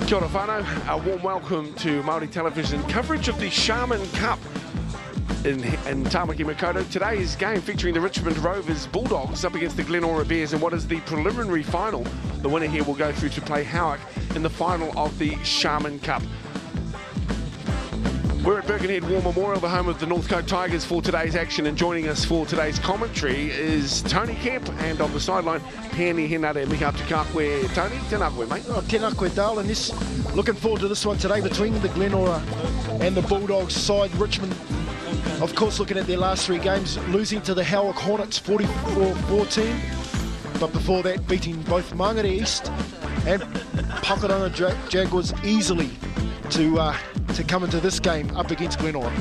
Kia ora whānau, a warm welcome to Māori television coverage of the Sharman Cup in Tamaki Makaurau. Today's game featuring the Richmond Rovers Bulldogs up against the Glenora Bears in what is the preliminary final. The winner here will go through to play Howick in the final of the Sharman Cup. We're at Birkenhead War Memorial, the home of the Northcote Tigers, for today's action, and joining us for today's commentary is Tony Kemp, and on the sideline, Pēni Henare Mihaptukakwe. Tony, tēnā koe, mate. Oh, tēnā koe, Dale, and this, looking forward to this one today between the Glenora and the Bulldogs side. Richmond, of course, looking at their last three games, losing to the Howick Hornets 44-14, but before that, beating both Mangere East and Pakuranga Jaguars easily to come into this game up against Glenora.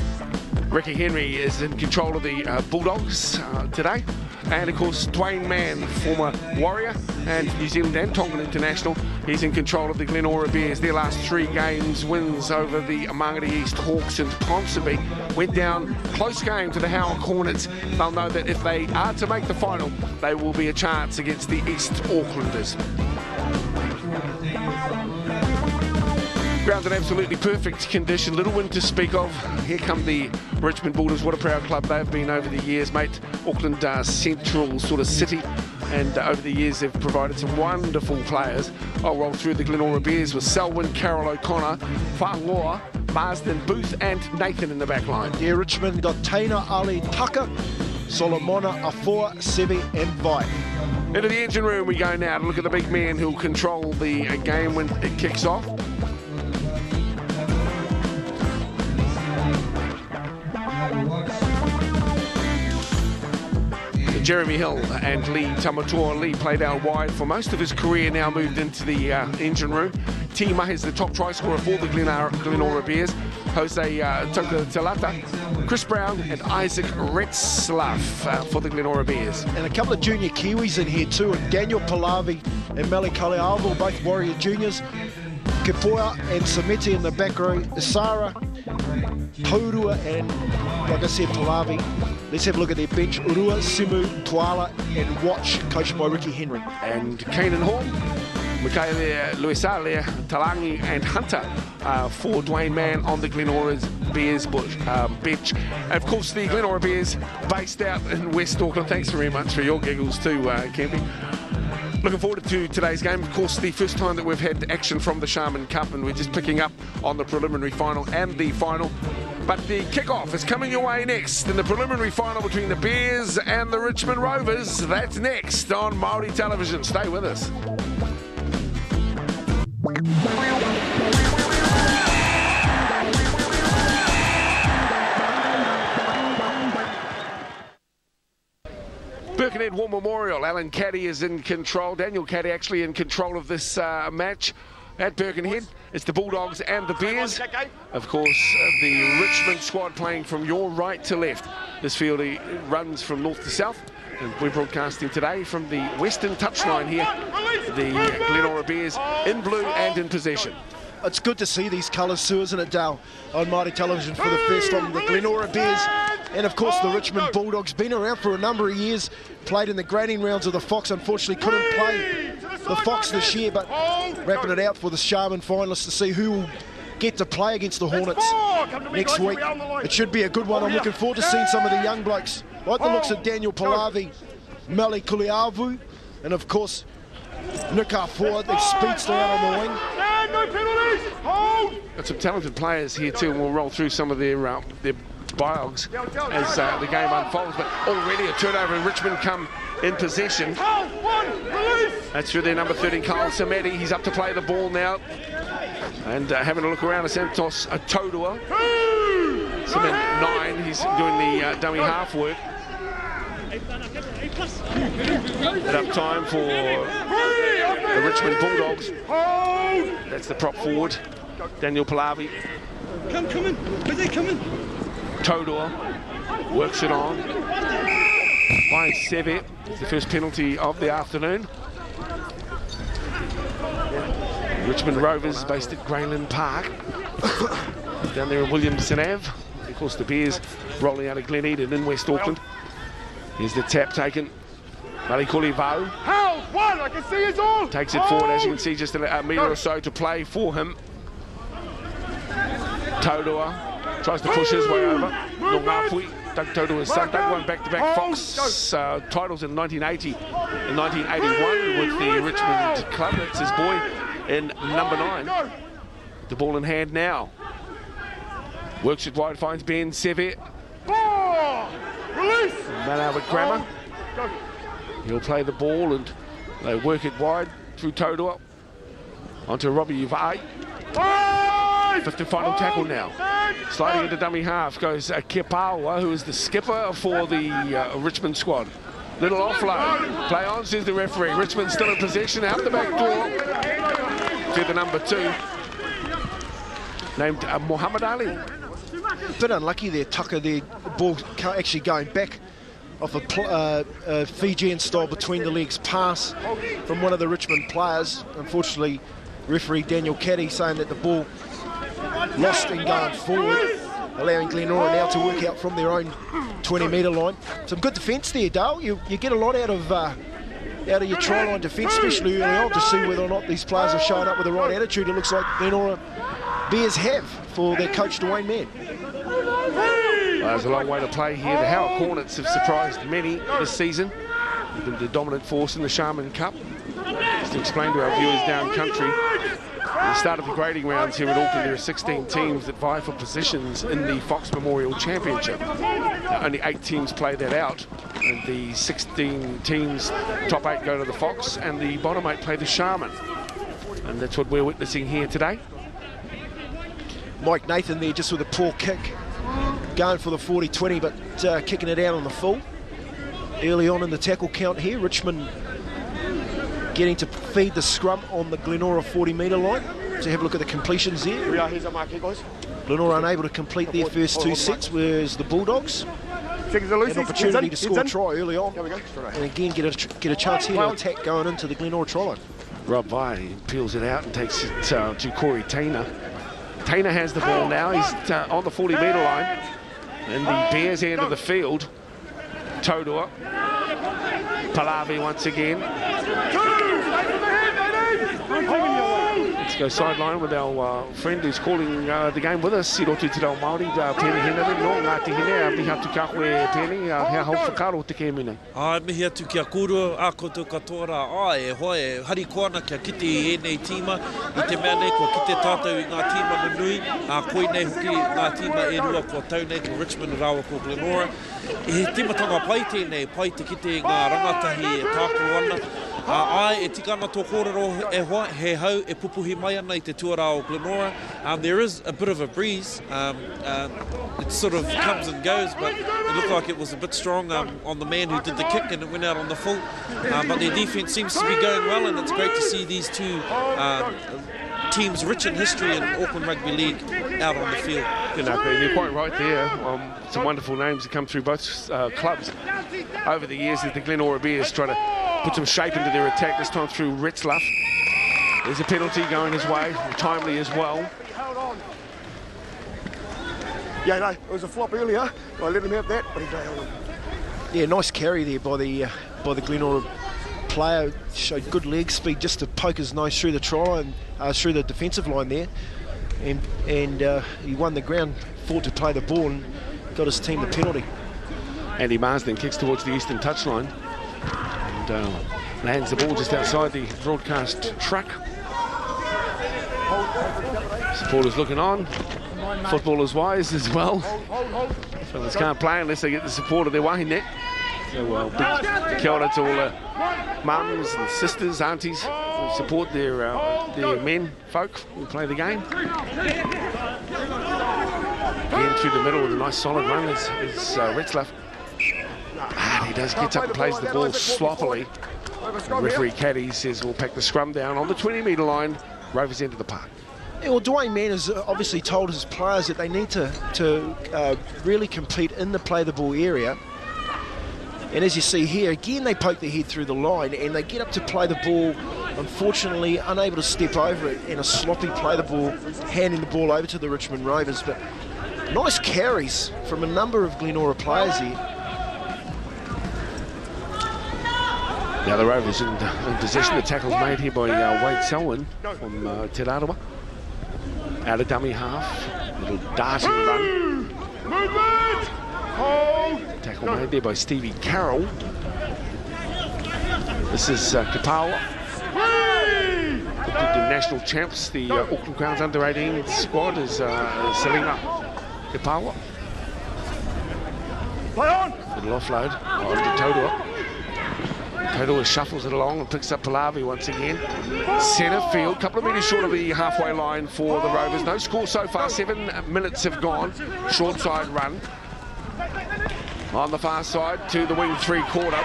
Ricky Henry is in control of the Bulldogs today, and of course Dwayne Mann, former Warrior and New Zealand and Tongan international, he's in control of the Glenora Bears. Their last three games, wins over the Mangere East Hawks and Ponsonby, went down close game to the Howick Hornets. They'll know that if they are to make the final, they will be a chance against the East Aucklanders. Ground's in absolutely perfect condition, little wind to speak of. Here come the Richmond Bulldogs. What a proud club they've been over the years, mate. Auckland central sort of city, and over the years they've provided some wonderful players. I'll roll through the Glenora Bears with Selwyn, Carol O'Connor, Whangoa, Marsden, Booth and Nathan in the back line. Yeah, Richmond got Taina, Ali, Tucker, Solomona, Afoa, Sevi and Vi. Into the engine room we go now to look at the big man who'll control the game when it kicks off. Jeremy Hill and Lee Tamatoa. Lee played out wide for most of his career, now moved into the engine room. Tima is the top try scorer for the Glenora Bears. Jose Toka-Talata, Chris Brown and Isaac Retzlaff for the Glenora Bears. And a couple of junior Kiwis in here too, and Daniel Palavi and Meli Kaleavu, both Warrior juniors. Kipoa and Sameti in the back row, Isara, Taurua and, like I said, Palavi. Let's have a look at their bench. Urua, Simu, Tuala and Watch, coached by Ricky Henry. And Kanan Hall, Mikaele Luisale, Talangi and Hunter for Dwayne Mann on the Glenora Bears bench. Of course, the Glenora Bears based out in West Auckland. Thanks very much for your giggles too, Kempy. Looking forward to today's game. Of course, the first time that we've had action from the Sharman Cup, and we're just picking up on the preliminary final and the final. But the kickoff is coming your way next in the preliminary final between the Bears and the Richmond Rovers. That's next on Māori television. Stay with us. Birkenhead War Memorial. Alan Caddy is in control. Daniel Caddy actually in control of this match at Birkenhead. It's the Bulldogs and the Bears. Of course, the Richmond squad playing from your right to left. This field runs from north to south, and we're broadcasting today from the western touchline here. The Glenora Bears in blue and in possession. It's good to see these colours, Sue, isn't it, Dale, on Māori television for the first time. The Glenora Bears and, of course, the Richmond Bulldogs. Been around for a number of years, played in the grading rounds of the Fox. Unfortunately, couldn't play the Fox this year, but wrapping it out for the Sharman finalists to see who will get to play against the Hornets next week. It should be a good one. I'm looking forward to seeing some of the young blokes. Like the looks of Daniel Palavi, Meli Kaleavu, and, of course, Nika Ford, the speedster out on the wing. Got some talented players here too, and we'll roll through some of their biogs as the game unfolds. But already a turnover, and Richmond come in possession. That's through their number 13, Carl Samedi. He's up to play the ball now. And having a look around, Santos Todua. Cement 9, he's doing the dummy half work. Enough time for the Richmond Bulldogs. That's the prop forward, Daniel Palavi. Come in, where's they coming? Todor works it on by Sevi. It's the first penalty of the afternoon. Richmond Rovers based at Grayland Park down there in Williamson Ave. Of course, the Bears rolling out of Glen Eden in West Auckland. Here's the tap taken. Malikuli Vau. Takes it forward, as you can see, just a metre or so to play for him. Todua tries to push his way over. Nongapui, Doug Todua's son. Doug won back-to-back Fox titles in 1980 and 1981 with the Richmond club. That's his boy in number 9. The ball in hand now. Works it wide, finds Ben Sevier. Man out with Grammar. He'll play the ball and they work it wide through Todua. Onto Robbie Uvai. Fifth and final tackle now. Sliding into dummy half goes Kepawa, who is the skipper for the Richmond squad. Little offload. Play on, says the referee. Richmond still in possession out the back door. To the number 2. Named Muhammad Ali. A bit unlucky there, Tucker. The ball actually going back off a Fijian style between the legs pass from one of the Richmond players. Unfortunately, referee Daniel Caddy saying that the ball lost in going forward, allowing Glenora now to work out from their own 20-metre line. Some good defence there, Dale. You get a lot out of your try line defence, especially early on, to see whether or not these players are showing up with the right attitude. It looks like Glenora Bears have for their coach Dwayne Mann. Well, there's a long way to play here. The Howard Hornets have surprised many this season. They've been the dominant force in the Sharman Cup. Just to explain to our viewers down country, at the start of the grading rounds here at Auckland, there are 16 teams that vie for positions in the Fox Memorial Championship. Now, only 8 teams play that out, and the 16 teams, top 8 go to the Fox, and the bottom 8 play the Sharman. And that's what we're witnessing here today. Mike Nathan there just with a poor kick, going for the 40-20, but kicking it out on the full. Early on in the tackle count here, Richmond getting to feed the scrum on the Glenora 40-metre line. So have a look at the completions there. Glenora unable to complete their first 2 sets, whereas the Bulldogs had an opportunity to score a try early on, and again get a chance here to attack going into the Glenora try line. Rob Vai peels it out and takes it to Corey Tainer. Tainer has the ball now. He's on the 40-metre line in the Bears end of the field. Todua. Palavi once again. Let's go sideline with our friend who's calling the game with us. Sirotu te rau Māori, Pēni Henare, no Ngāti Hine, mihi atu ka koe Pēni, hea hau whakaro te kēmune. Mihi atu kia kuru, a koutou katoa, e hoe, hari koana kia kite I nei tīma, I te mea nei ko kite tātou I ngā tīma na nui, a koi nei hoki ngā tīma e rua ko tau nei ko Richmond rawa ko Glenora. E he timatanga pai tēnei, pai te kite ngā rangatahi e tāku ana. E tika ana tō kōrero e hoa, he hau e pupuhi mai ana I te tuara o Glenora. There is a bit of a breeze. It sort of comes and goes, but it looked like it was a bit strong on the man who did the kick, and it went out on the full. But their defence seems to be going well, and it's great to see these two teams rich in history in Auckland Rugby League out on the field. You're quite right there. Some wonderful names that come through both clubs over the years as the Glenora Bears try to put some shape into their attack, this time through Ritzlaff. There's a penalty going his way, timely as well. Yeah, no, it was a flop earlier. I let him have that, but he's held on. Yeah, nice carry there by the Glenora player. Showed good leg speed just to poke his nose through the try and through the defensive line there, and he won the ground, fought to play the ball and got his team the penalty. Andy Marsden kicks towards the eastern touchline and lands the ball just outside the broadcast truck. Supporters looking on, footballers wise as well. Fellas can't play unless they get the support of their wahine. So big kia ora to all the mums and sisters, aunties who support their men folk who play the game. Again through the middle with a nice solid run is Ritzlaff. And he does get up and plays the ball sloppily. The referee Caddy says we'll pack the scrum down on the 20-metre line, Rovers into the park. Yeah, well, Dwayne Mann has obviously told his players that they need to really compete in the play the ball area. And as you see here, again they poke their head through the line and they get up to play the ball, unfortunately unable to step over it, and a sloppy play the ball, handing the ball over to the Richmond Rovers. But nice carries from a number of Glenora players here. Now the Rovers in possession. The tackle's made here by Wade Selwyn from Te Rarawa. Out of dummy half. Little darting run. Tackle made there by Stevie Carroll. This is Kapawa. The national champs, the Auckland Crowns under-18 squad is Selina Kapawa. Little offload to Totoa. Totoa shuffles it along and picks up Palavi once again. Centre field, couple of metres short of the halfway line for the Rovers. No score so far, 7 minutes have gone. Short side run. On the far side to the wing three-quarter.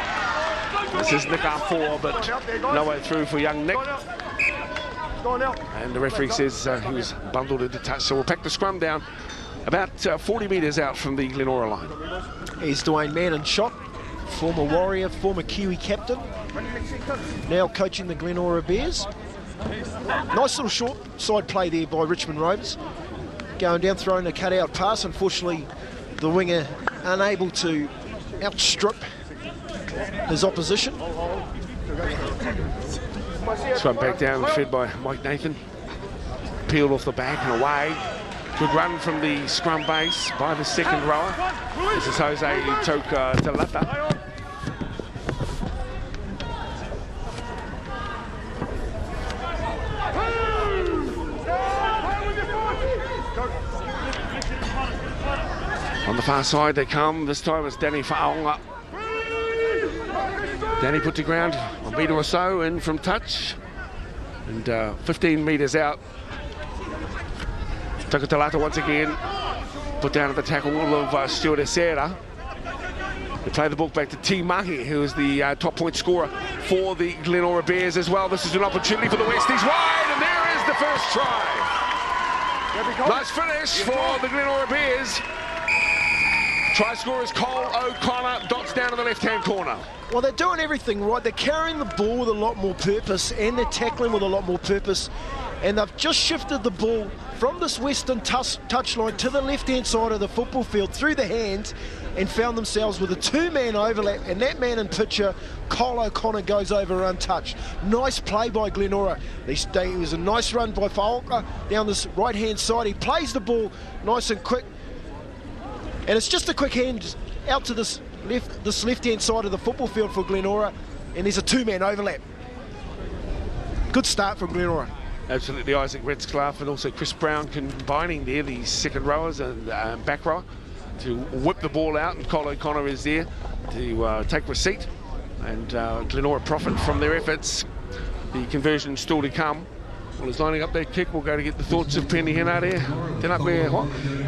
This is Nick R4, but no way through for young Nick. And the referee says he was bundled into touch, so we'll pack the scrum down about 40 metres out from the Glenora line. Here's Dwayne Mann in shot, former Warrior, former Kiwi captain, now coaching the Glenora Bears. Nice little short side play there by Richmond Rovers. Going down, throwing a cut-out pass. Unfortunately, the winger unable to outstrip his opposition. Scrum back down, fed by Mike Nathan. Peeled off the back and away. Good run from the scrum base by the second rower. This is Jose Toka Talata. On the far side they come. This time it's Danny Fa'aonga. Danny put to ground a metre or so in from touch. And 15 metres out. Toka Talata once again. Put down at the tackle of Stuart Esera. They play the ball back to T. Mahi, who is the top point scorer for the Glenora Bears as well. This is an opportunity for the Westies wide, and there is the first try. Nice finish for the Glenora Bears. Try scorers Cole O'Connor, dots down in the left-hand corner. Well, they're doing everything right. They're carrying the ball with a lot more purpose, and they're tackling with a lot more purpose. And they've just shifted the ball from this western touchline to the left-hand side of the football field through the hands, and found themselves with a two-man overlap, and that man in picture, Cole O'Connor, goes over untouched. Nice play by Glenora. It was a nice run by Fa'aonga down this right-hand side. He plays the ball nice and quick, and it's just a quick hand out to this left-hand side of the football field for Glenora, and there's a two-man overlap. Good start from Glenora. Absolutely, Isaac Retzclaff and also Chris Brown combining there, the second rowers and back rower, to whip the ball out, and Cole O'Connor is there to take receipt, and Glenora profit from their efforts. The conversion still to come. Well, he's lining up that kick. We'll go to get the thoughts of Penny Henare. Tēnā koe, hoa?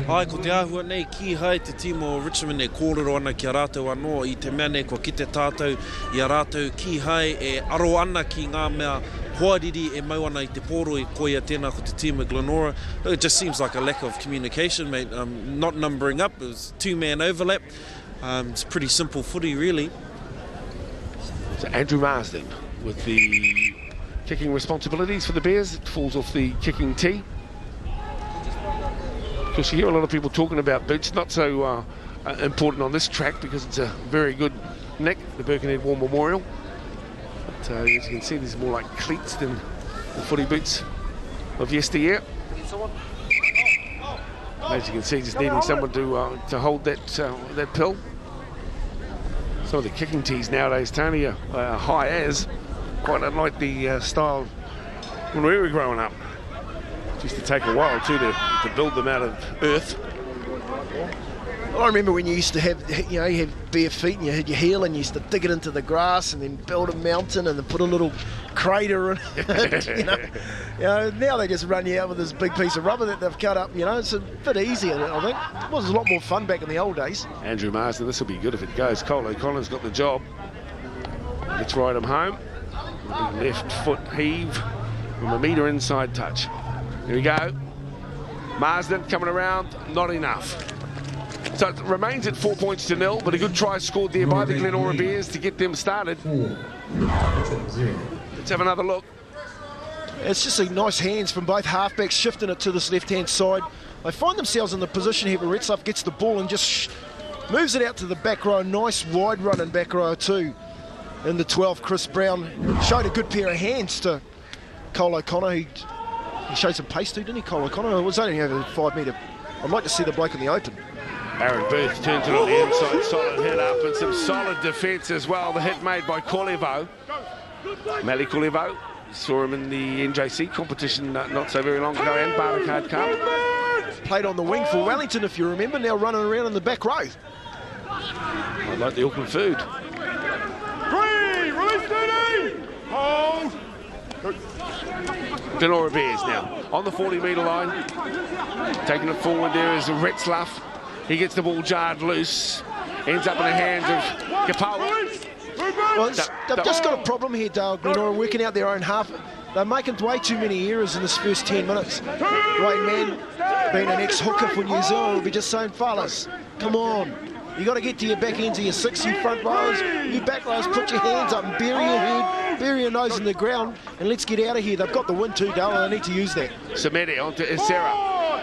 Ai, ko te āhua nei, ki hai te timo Richmond e kōrero ana ki a rātou anō, i te mea nei ko ki te tātou, i a rātou ki hai e aro ana ki ngā mea hoariri e mau ana I te pōro I koia tēnā ko te timo Glenora. It just seems like a lack of communication, mate. Not numbering up, it was two-man overlap. It's pretty simple footy, really. So Andrew Marsden with the kicking responsibilities for the Bears. It falls off the kicking tee. Of course, you hear a lot of people talking about boots, not so important on this track because it's a very good neck, the Birkenhead War Memorial. But as you can see, these are more like cleats than the footy boots of yesteryear. As you can see, just needing someone to hold that pill. Some of the kicking tees nowadays, Tony, are high as, quite unlike the style when we were growing up. It used to take a while too to build them out of earth. I remember when you used to have, you had bare feet and you had your heel and you used to dig it into the grass and then build a mountain and then put a little crater in it. Now they just run you out with this big piece of rubber that they've cut up. It's a bit easier, I think. It was a lot more fun back in the old days. Andrew Marsden, this will be good if it goes. Cole O'Connor's got the job. Let's ride him home. Big left foot heave from a metre inside touch. Here we go. Marsden coming around, not enough. So it remains at 4 points to 0, but a good try scored there by the Glenora Bears to get them started. Let's have another look. It's just a nice hands from both halfbacks, shifting it to this left-hand side. They find themselves in the position here where Retzlaff gets the ball and just moves it out to the back row. Nice wide run in back row too. In the 12, Chris Brown showed a good pair of hands to Cole O'Connor. He showed some pace too, didn't he, Cole O'Connor? It was only over 5 metre. I'd like to see the bloke in the open. Aaron Booth turns it on the inside, solid hit up, and some solid defence as well. The hit made by Qlevo. Meli Qlevo. Saw him in the NJC competition not so very long ago, and Barcade Cup. Played on the wing for Wellington, if you remember, now running around in the back row. I like the Auckland food. 3, release 30, hold. Glenora Bears now on the 40 metre line. Taking it forward there is Retzlaff. He gets the ball jarred loose. Ends up in the hands of Kapawa. Well, they've just got a problem here, Dale. Glenora working out their own half. They're making way too many errors in this first 10 minutes. Dwayne Mann, being an ex-hooker for New Zealand, will be just saying, fellas, come on. You got to get to your back ends of your 6, you front rows, you back rows, put your hands up and bury your head, bury your nose in the ground, and let's get out of here. They've got the win too, Dale, and they need to use that. Samedi onto Isera.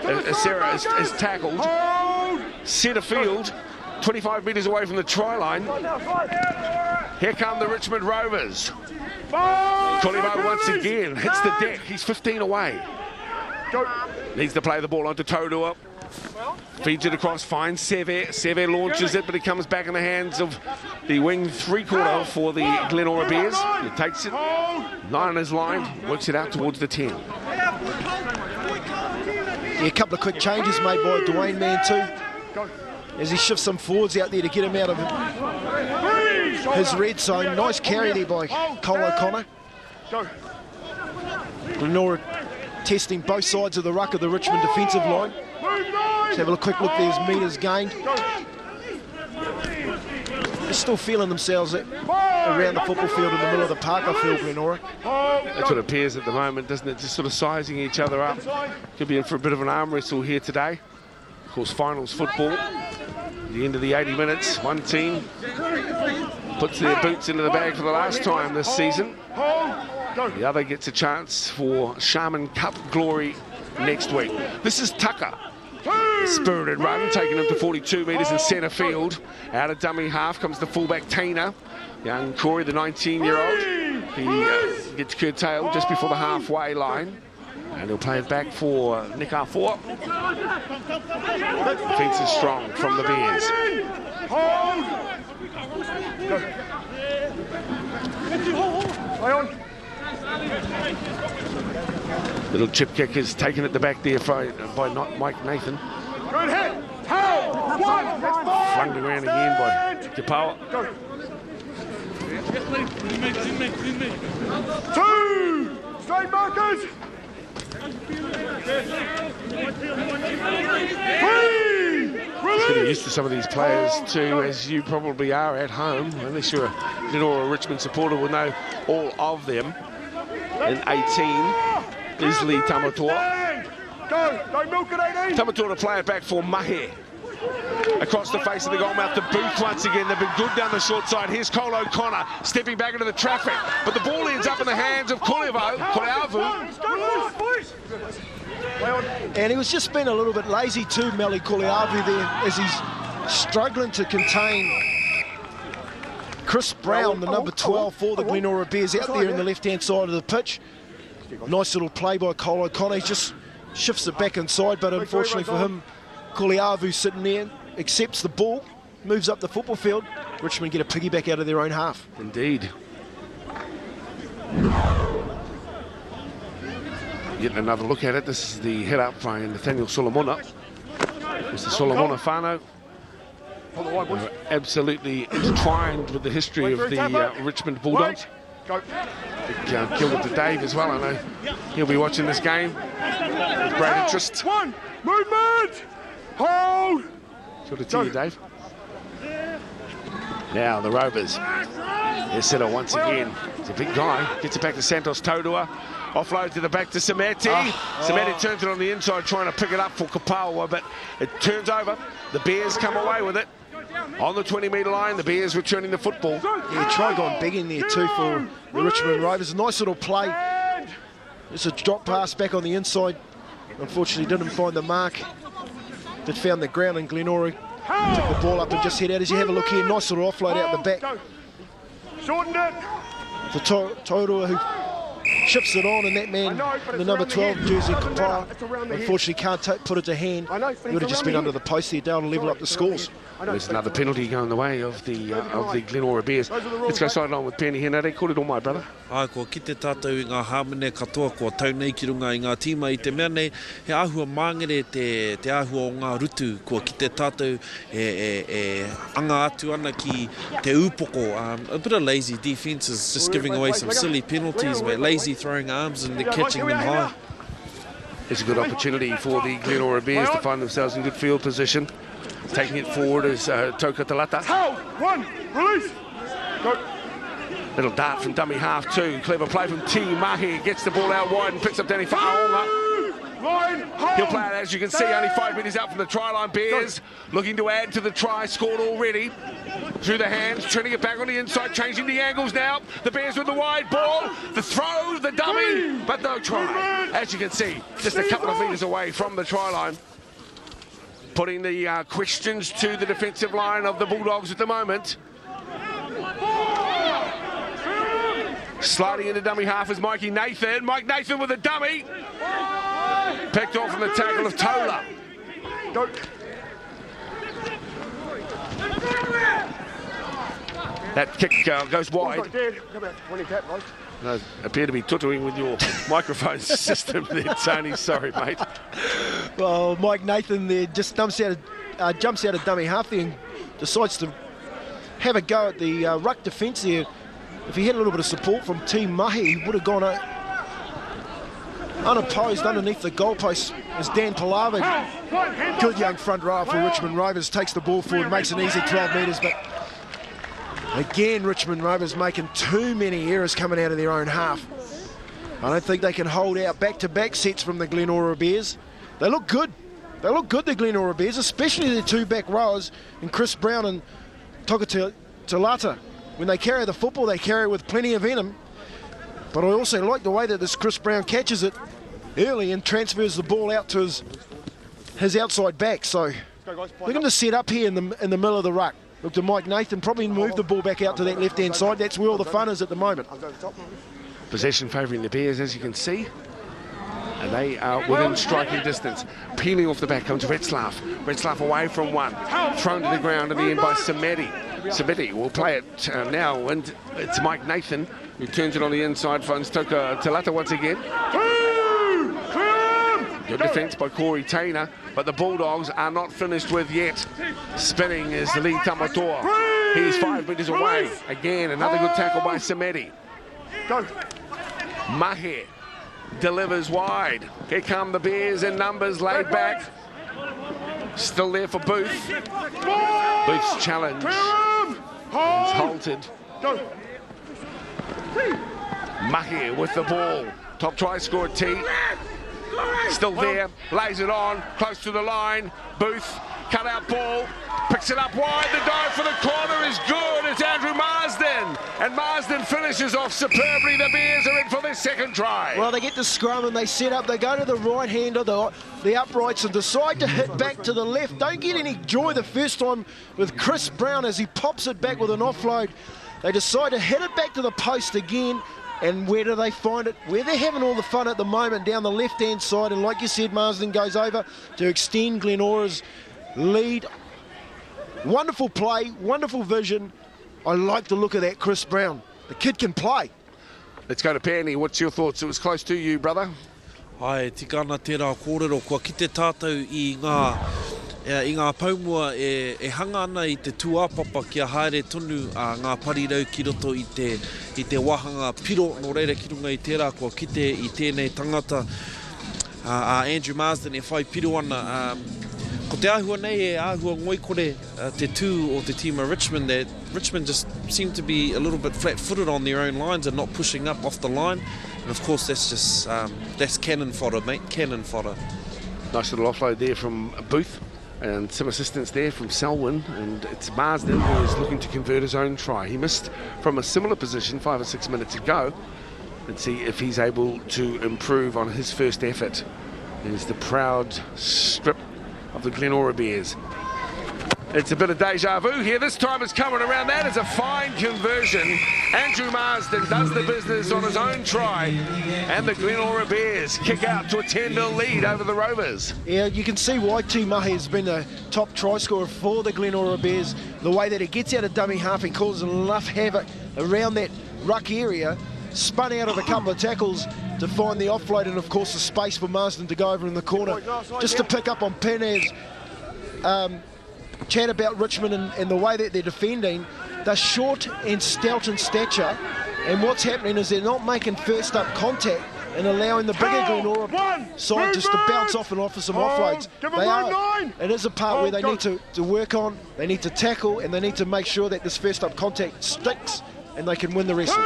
Isera is tackled. Centre field, 25 metres away from the try line. Here come the Richmond Rovers. Qlevo once again hits the deck. He's 15 away. Needs to play the ball onto Todua. Feeds it across, finds Seve. Seve launches it, but it comes back in the hands of the wing three-quarter for the Glenora Bears. He takes it, 9 on his line, works it out towards the 10. Yeah, a couple of quick changes made by Dwayne Mann too, as he shifts some forwards out there to get him out of his red zone. Nice carry there by Cole O'Connor. Glenora testing both sides of the ruck of the Richmond defensive line. Let's have a quick look, there's metres gained. They're still feeling themselves around the football field in the middle of the park, I feel, Glenora. That's what it appears at the moment, doesn't it? Just sort of sizing each other up. Could be in for a bit of an arm wrestle here today. Of course, finals football. At the end of the 80 minutes, one team puts their boots into the bag for the last time this season. The other gets a chance for Sharman Cup glory next week. This is Tucker. Spirited run, taking him to 42 metres in centre field. Out of dummy half comes the fullback Tainer. Young Corey, the 19-year-old. He gets curtailed just before the halfway line. And he'll play it back for Nick Arfour. Defence is strong from the Bears. Little chip kick is taken at the back there by not Mike Nathan. Flung around again by Kapawa. 2, straight markers. 3, Getting used to some of these players too, as you probably are at home, unless you're a Glenora or Richmond supporter, will know all of them. In 18, Isley Tamatoa. Don't milk it, 18. Tamatoa to play it back for Mahe. Across the face of the goalmouth to Booth once again. They've been good down the short side. Here's Cole O'Connor stepping back into the traffic, but the ball ends up in the hands of Qlevo. And he was just being a little bit lazy too, Meli Qlevo there, as he's struggling to contain Chris Brown, the number 12 for the Glenora Bears, out there in the left-hand side of the pitch. Nice little play by Cole O'Connor. He just shifts it back inside, but unfortunately for him, Qlevo sitting there, accepts the ball, moves up the football field. Richmond get a piggyback out of their own half. Indeed. Getting another look at it. This is the head up by Nathaniel Solomona. Mr. Solomona Whānau. Absolutely intertwined with the history of the Richmond Bulldogs. Big Gilbert to Dave as well. I know he'll be watching this game with great interest. 1, movement, hold. Sort of to you, Dave. Now the Rovers. Their setter once again. He's a big guy. Gets it back to Santos Todua. Offloads to the back to Samedi. Samedi turns it on the inside, trying to pick it up for Kapawa, but it turns over. The Bears come away with it. On the 20-metre line, the Bears returning the football. Yeah, try gone big in there too for the Richmond Rovers. A nice little play. Just a drop pass back on the inside. Unfortunately, didn't find the mark. That found the ground, and Glenora took the ball up and just head out. As you have a look here, nice little offload out the back. Shortened it. For Taurua, who chips it on, and that man, the number 12 jersey, Kapara, unfortunately can't put it to hand. He would have just been under the post there, down and level up the scores. There's another penalty going the way of the Glenora Bears. Let's go sideline with Penny here. They called it all, my brother. Ai, ko ki te tātou I ngā hāmene katoa, ko tau nei ki runga I ngā tīma I te mea nei, he āhua māngere te āhua o ngā rutu, ko ki te tātou anga atu ana ki te upoko. A bit of lazy defences, just giving away some silly penalties, but lazy throwing arms and they're catching them high. It's a good opportunity for the Glenora Bears to find themselves in good field position. Taking it forward is Toka Talata. Hold. One. Release. Go. Little dart from dummy half two. Clever play from T. Mahi. Gets the ball out wide and picks up Danny Fa'aonga. He'll play it, as you can see, only 5 metres out from the try line. Bears looking to add to the try scored already. Through the hands, turning it back on the inside, changing the angles now. The Bears with the wide ball. The throw, the dummy, but no try. As you can see, just a couple of metres away from the try line. Putting the questions to the defensive line of the Bulldogs at the moment. Sliding into dummy half is Mikey Nathan. Mike Nathan with a dummy. Picked off from the tackle of Tola. Go. That kick goes wide. No, appear to be tutuing with your microphone system there, Tony. Sorry, mate. Well, Mike Nathan there just jumps out of dummy half there and decides to have a go at the ruck defence there. If he had a little bit of support from Team Mahi, he would have gone unopposed underneath the goalpost as Dan Palava, good young front rower for Richmond Rovers, takes the ball forward, makes an easy 12 metres, but again, Richmond Rovers making too many errors coming out of their own half. I don't think they can hold out back-to-back sets from the Glenora Bears. They look good. They look good, the Glenora Bears, especially their two back rowers in Chris Brown and Toka Talata. When they carry the football, they carry it with plenty of venom. But I also like the way that this Chris Brown catches it early and transfers the ball out to his outside back. So look him to set up here in the middle of the ruck. Look to Mike Nathan, probably move the ball back out to that left-hand side. That's where all the fun is at the moment. Possession favouring the Bears, as you can see. And they are within striking distance. Peeling off the back comes Retzlaff. Retzlaff away from one. Thrown to the ground in the end by Samedi. Samedi will play it now, and it's Mike Nathan who turns it on the inside, finds Toka Talata once again. Good defence by Corey Tainer, but the Bulldogs are not finished with yet. Spinning is Lee Tamatoa. He's 5 metres away. Again, another good tackle by Samedi. Mahe delivers wide. Here come the Bears in numbers, laid back. Still there for Booth. Booth's challenge is halted. Mahe with the ball. Top try scored T. Still there, lays it on, close to the line. Booth, cut out ball, picks it up wide. The dive for the corner is good. It's Andrew Marsden, and Marsden finishes off superbly. The Bears are in for their second try. Well, they get the scrum and they set up. They go to the right hand of the uprights and decide to hit back to the left. Don't get any joy the first time with Chris Brown as he pops it back with an offload. They decide to hit it back to the post again. And where do they find it? Where they're having all the fun at the moment, down the left-hand side. And like you said, Marsden goes over to extend Glenora's lead. Wonderful play, wonderful vision. I like the look of that Chris Brown. The kid can play. Let's go to Penny. What's your thoughts? It was close to you, brother. Ai, tika ana tērā kōrero, kua ki te tātou I ngā paumua e hanga ana I te tuāpapa kia haere tonu a ngā parirau ki roto I te wahanga piro no reira ki runga I tērā kua kite I tēnei tangata Andrew Marsden e whai piro ana ko te āhua nei e āhua ngoikore te tū o te team of Richmond that Richmond just seem to be a little bit flat-footed on their own lines and not pushing up off the line, and of course that's just that's cannon fodder, mate, cannon fodder. Nice little offload there from Booth. And some assistance there from Selwyn, and it's Marsden who is looking to convert his own try. He missed from a similar position 5 or 6 minutes ago. Let's see if he's able to improve on his first effort. There's the proud strip of the Glenora Bears. It's a bit of deja vu here. This time it's coming around. That is a fine conversion. Andrew Marsden does the business on his own try. And the Glenora Bears kick out to a 10-0 lead over the Rovers. Yeah, you can see why Mahi has been the top try scorer for the Glenora Bears. The way that he gets out of dummy half and causes enough havoc around that ruck area. Spun out of a couple of tackles to find the offload and, of course, the space for Marsden to go over in the corner. Just to pick up on Penaz's chat about Richmond and the way that they're defending. They're short and stout in stature, and what's happening is they're not making first up contact and allowing the bigger Glenora side just to bounce off and offer some offloads. It is a part where they need to work on. They need to tackle, and they need to make sure that this first up contact sticks and they can win the wrestle.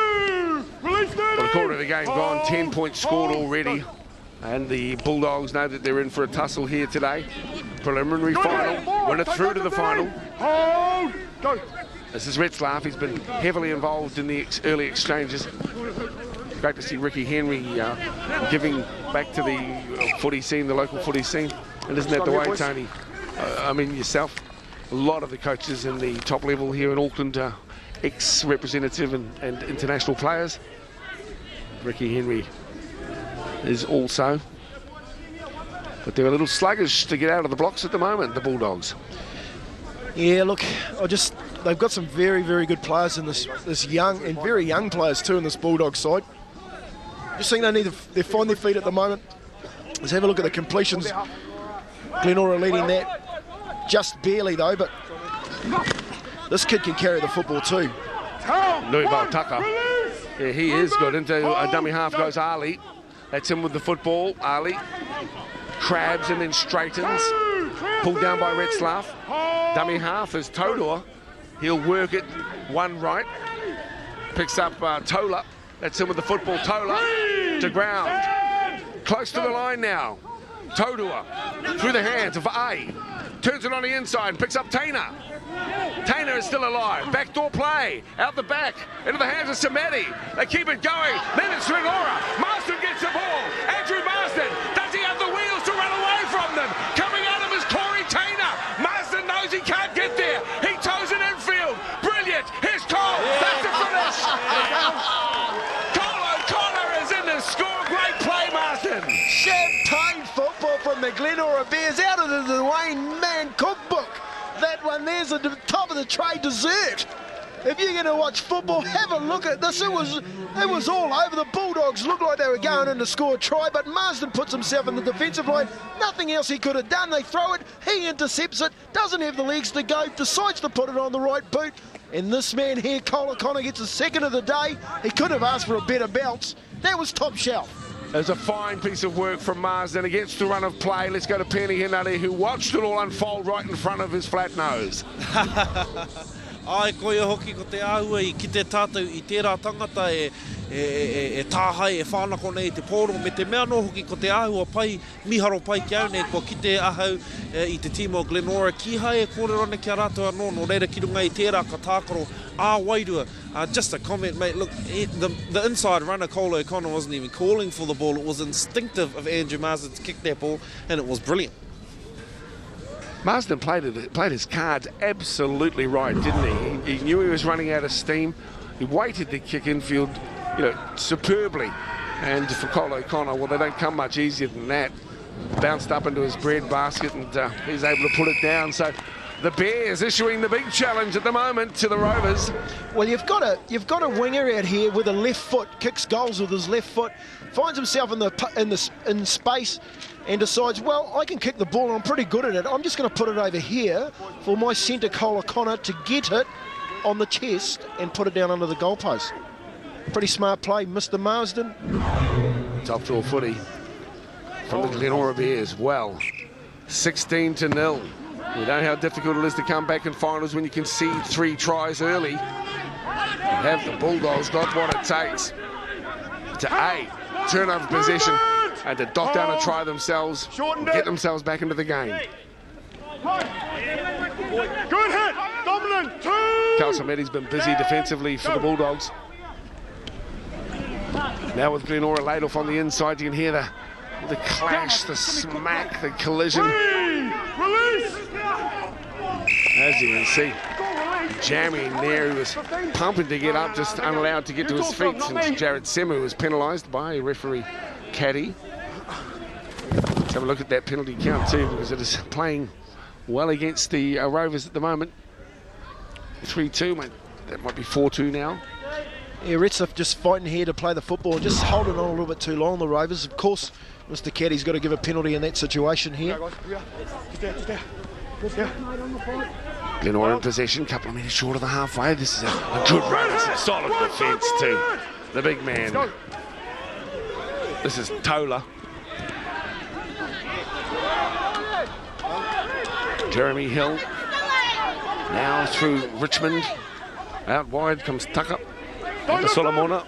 Well, according to the game gone, 10 points scored already, and the Bulldogs know that they're in for a tussle here today. Preliminary final, winner through to the final. This is Retzlaff. He's been heavily involved in the early exchanges. Great to see Ricky Henry giving back to the footy scene, the local footy scene. And isn't that the way, Tony? I mean, yourself, a lot of the coaches in the top level here in Auckland are ex-representative and international players. Ricky Henry is also. But they're a little sluggish to get out of the blocks at the moment, the Bulldogs. Yeah, look, they've got some very, very good players in this young and very young players too in this Bulldog side. Just think they find their feet at the moment. Let's have a look at the completions. Glenora leading that just barely though, but this kid can carry the football too. Nui Tucker. Yeah, he is good. Into a dummy half goes Ali. That's him with the football. Ali crabs and then straightens. Pulled down by Retzlaff. Dummy half is Todor. He'll work it one right. Picks up Tola. That's him with the football. Tola to ground. Close to the line now. Todor through the hands of A. Turns it on the inside and picks up Tainer. Tainer is still alive. Backdoor play. Out the back. Into the hands of Samedi. They keep it going. Then it's Glenora. Marsden gets the ball. Andrew Marsden. Does he have the wheels to run away from them? Coming out of his Corey Tainer. Marsden knows he can't get there. He toes it infield. Brilliant. Here's Cole. That's the finish. Cole O'Connor is in the score. Great play, Marsden. Champagne football from the Glenora Bears out of the Wayne Mann cookbook. That one there's at the top of the tray dessert. If you're going to watch football, have a look at this. It was all over. The Bulldogs looked like they were going in to score a try, but Marsden puts himself in the defensive line. Nothing else he could have done. They throw it, he intercepts it, doesn't have the legs to go, decides to put it on the right boot. And this man here, Cole O'Connor, gets a second of the day. He could have asked for a better bounce. That was top shelf. There's a fine piece of work from Marsden against the run of play. Let's go to Penny Hinari, who watched it all unfold right in front of his flat nose. Ai, koe hoki ko te ahua I ki te tātou I tērā tangata e tāhai e whānako nei te pōro me te mea no hoki ko te ahua pai, miharo pai ki au nei ko ki te ahau I te timo Glenora ki hai e kōrerone kia rātou anō no reira ki runga I tērā ka tākaro a wairua. Just a comment, mate. Look, the inside runner, Cole O'Connor, wasn't even calling for the ball. It was instinctive of Andrew Marsden to kick that ball, and it was brilliant. Marsden played his cards absolutely right, didn't he? He knew he was running out of steam. He waited to kick infield, superbly. And for Cole O'Connor, well, they don't come much easier than that. Bounced up into his bread basket, and he's able to put it down. So the Bears issuing the big challenge at the moment to the Rovers. Well, you've got a winger out here with a left foot, kicks goals with his left foot, finds himself in space, and decides, well, I can kick the ball, and I'm pretty good at it. I'm just going to put it over here for my centre, Cole O'Connor, to get it on the chest and put it down under the goalpost. Pretty smart play, Mr. Marsden. Top draw footy from the Glenora Bears. Well, 16-0. You know how difficult it is to come back in finals when you concede 3 tries early. And have the Bulldogs got what it takes to A, turn over possession, and to dot down and try themselves, get themselves back into the game. Good hit, dominant, 2! Kalsamedi's been busy defensively for the Bulldogs. Now with Glenora laid off on the inside, you can hear the clash, the smack, the collision. Release! As you can see, jamming there, he was pumping to get up, just unallowed to get to his feet since Jared Semu was penalised by referee Caddy. Let's have a look at that penalty count too, because it is playing well against the Rovers at the moment. 3-2, that might be 4-2 now. Yeah, Retzliff just fighting here to play the football and just holding on a little bit too long, the Rovers. Of course, Mr. Caddy's got to give a penalty in that situation here. Glenora in possession, couple of metres short of the halfway. This is a good run, it's a solid defence too. The big man. This is Tola. Jeremy Hill. Now through Richmond. Out wide comes Tucker. To Solomona.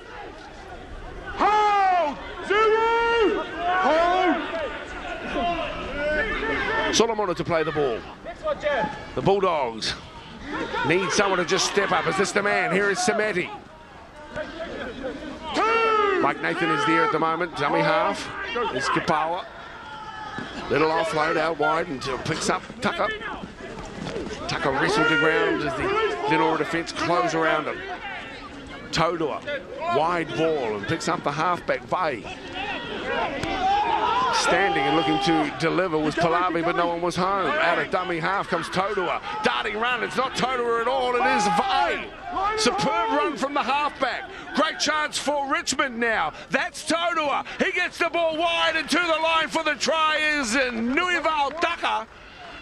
Hold! Zero! Hold! Solomona to play the ball. The Bulldogs need someone to just step up. Is this the man? Here is Samati. Mike Nathan is there at the moment. Dummy half is Kipawa. Little offload out wide until picks up Tucker. Tucker wrestled to ground as the Glenora defence close around him. Todua, wide ball and picks up the halfback, Vai. Standing and looking to deliver was Palavi, but no one was home. Out of dummy half comes Todua. Darting run, it's not Todua at all, it is Vai. Superb run from the halfback. Great chance for Richmond now. That's Todua. He gets the ball wide and to the line for the try is Nuival Tucker.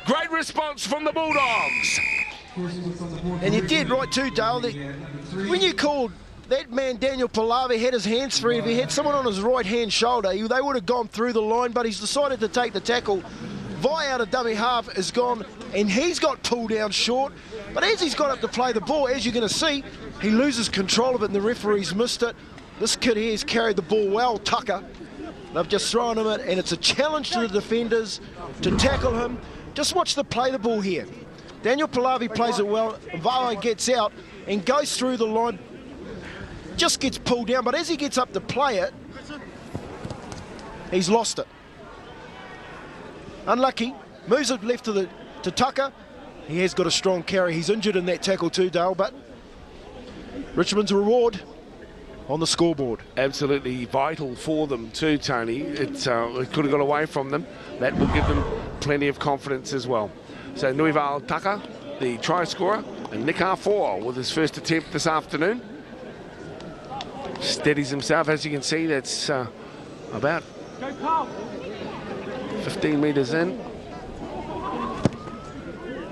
Great response from the Bulldogs. And you did right too, Dale. When you called that man, Daniel Palavi, had his hands free. If he had someone on his right-hand shoulder, they would have gone through the line, but he's decided to take the tackle. Vi out of dummy half is gone, and he's got pulled down short. But as he's got up to play the ball, as you're going to see, he loses control of it, and the referee's missed it. This kid here has carried the ball well, Tucker. They've just thrown him it, and it's a challenge to the defenders to tackle him. Just watch the play the ball here. Daniel Palavi plays it well. Vi gets out and goes through the line. Just gets pulled down, but as he gets up to play it, he's lost it. Unlucky. Moves it left to Tucker. He has got a strong carry. He's injured in that tackle too, Dale, but Richmond's reward on the scoreboard. Absolutely vital for them too, Tony. It could have got away from them. That will give them plenty of confidence as well. So Nuival Tucker, the try scorer, and Nick Arfour with his first attempt this afternoon. Steadies himself, as you can see, that's about 15 metres in.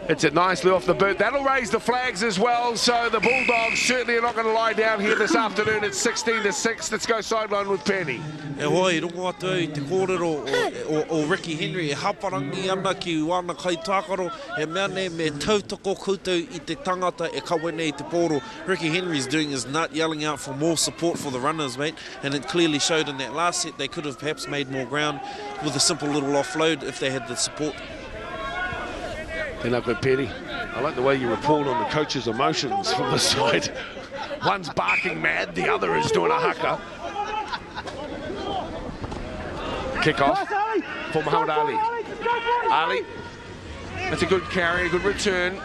It's it nicely off the boot. That'll raise the flags as well, so the Bulldogs certainly are not going to lie down here this afternoon. It's 16-6. Let's go sideline with Penny. E hoi, rongo atu I te kōrero o Ricky Henry, e haparangi ana ki wana kai tākaro, e mea nei me tautoko koutou I te tangata e kawe nei te pōro. Ricky Henry's doing his nut, yelling out for more support for the runners, mate, and it clearly showed in that last set they could have perhaps made more ground with a simple little offload if they had the support. Then up with Petty. I like the way you report on the coach's emotions from the side. One's barking mad, the other is doing a haka. Kick-off for Muhammad Ali. Ali, that's a good carry, a good return.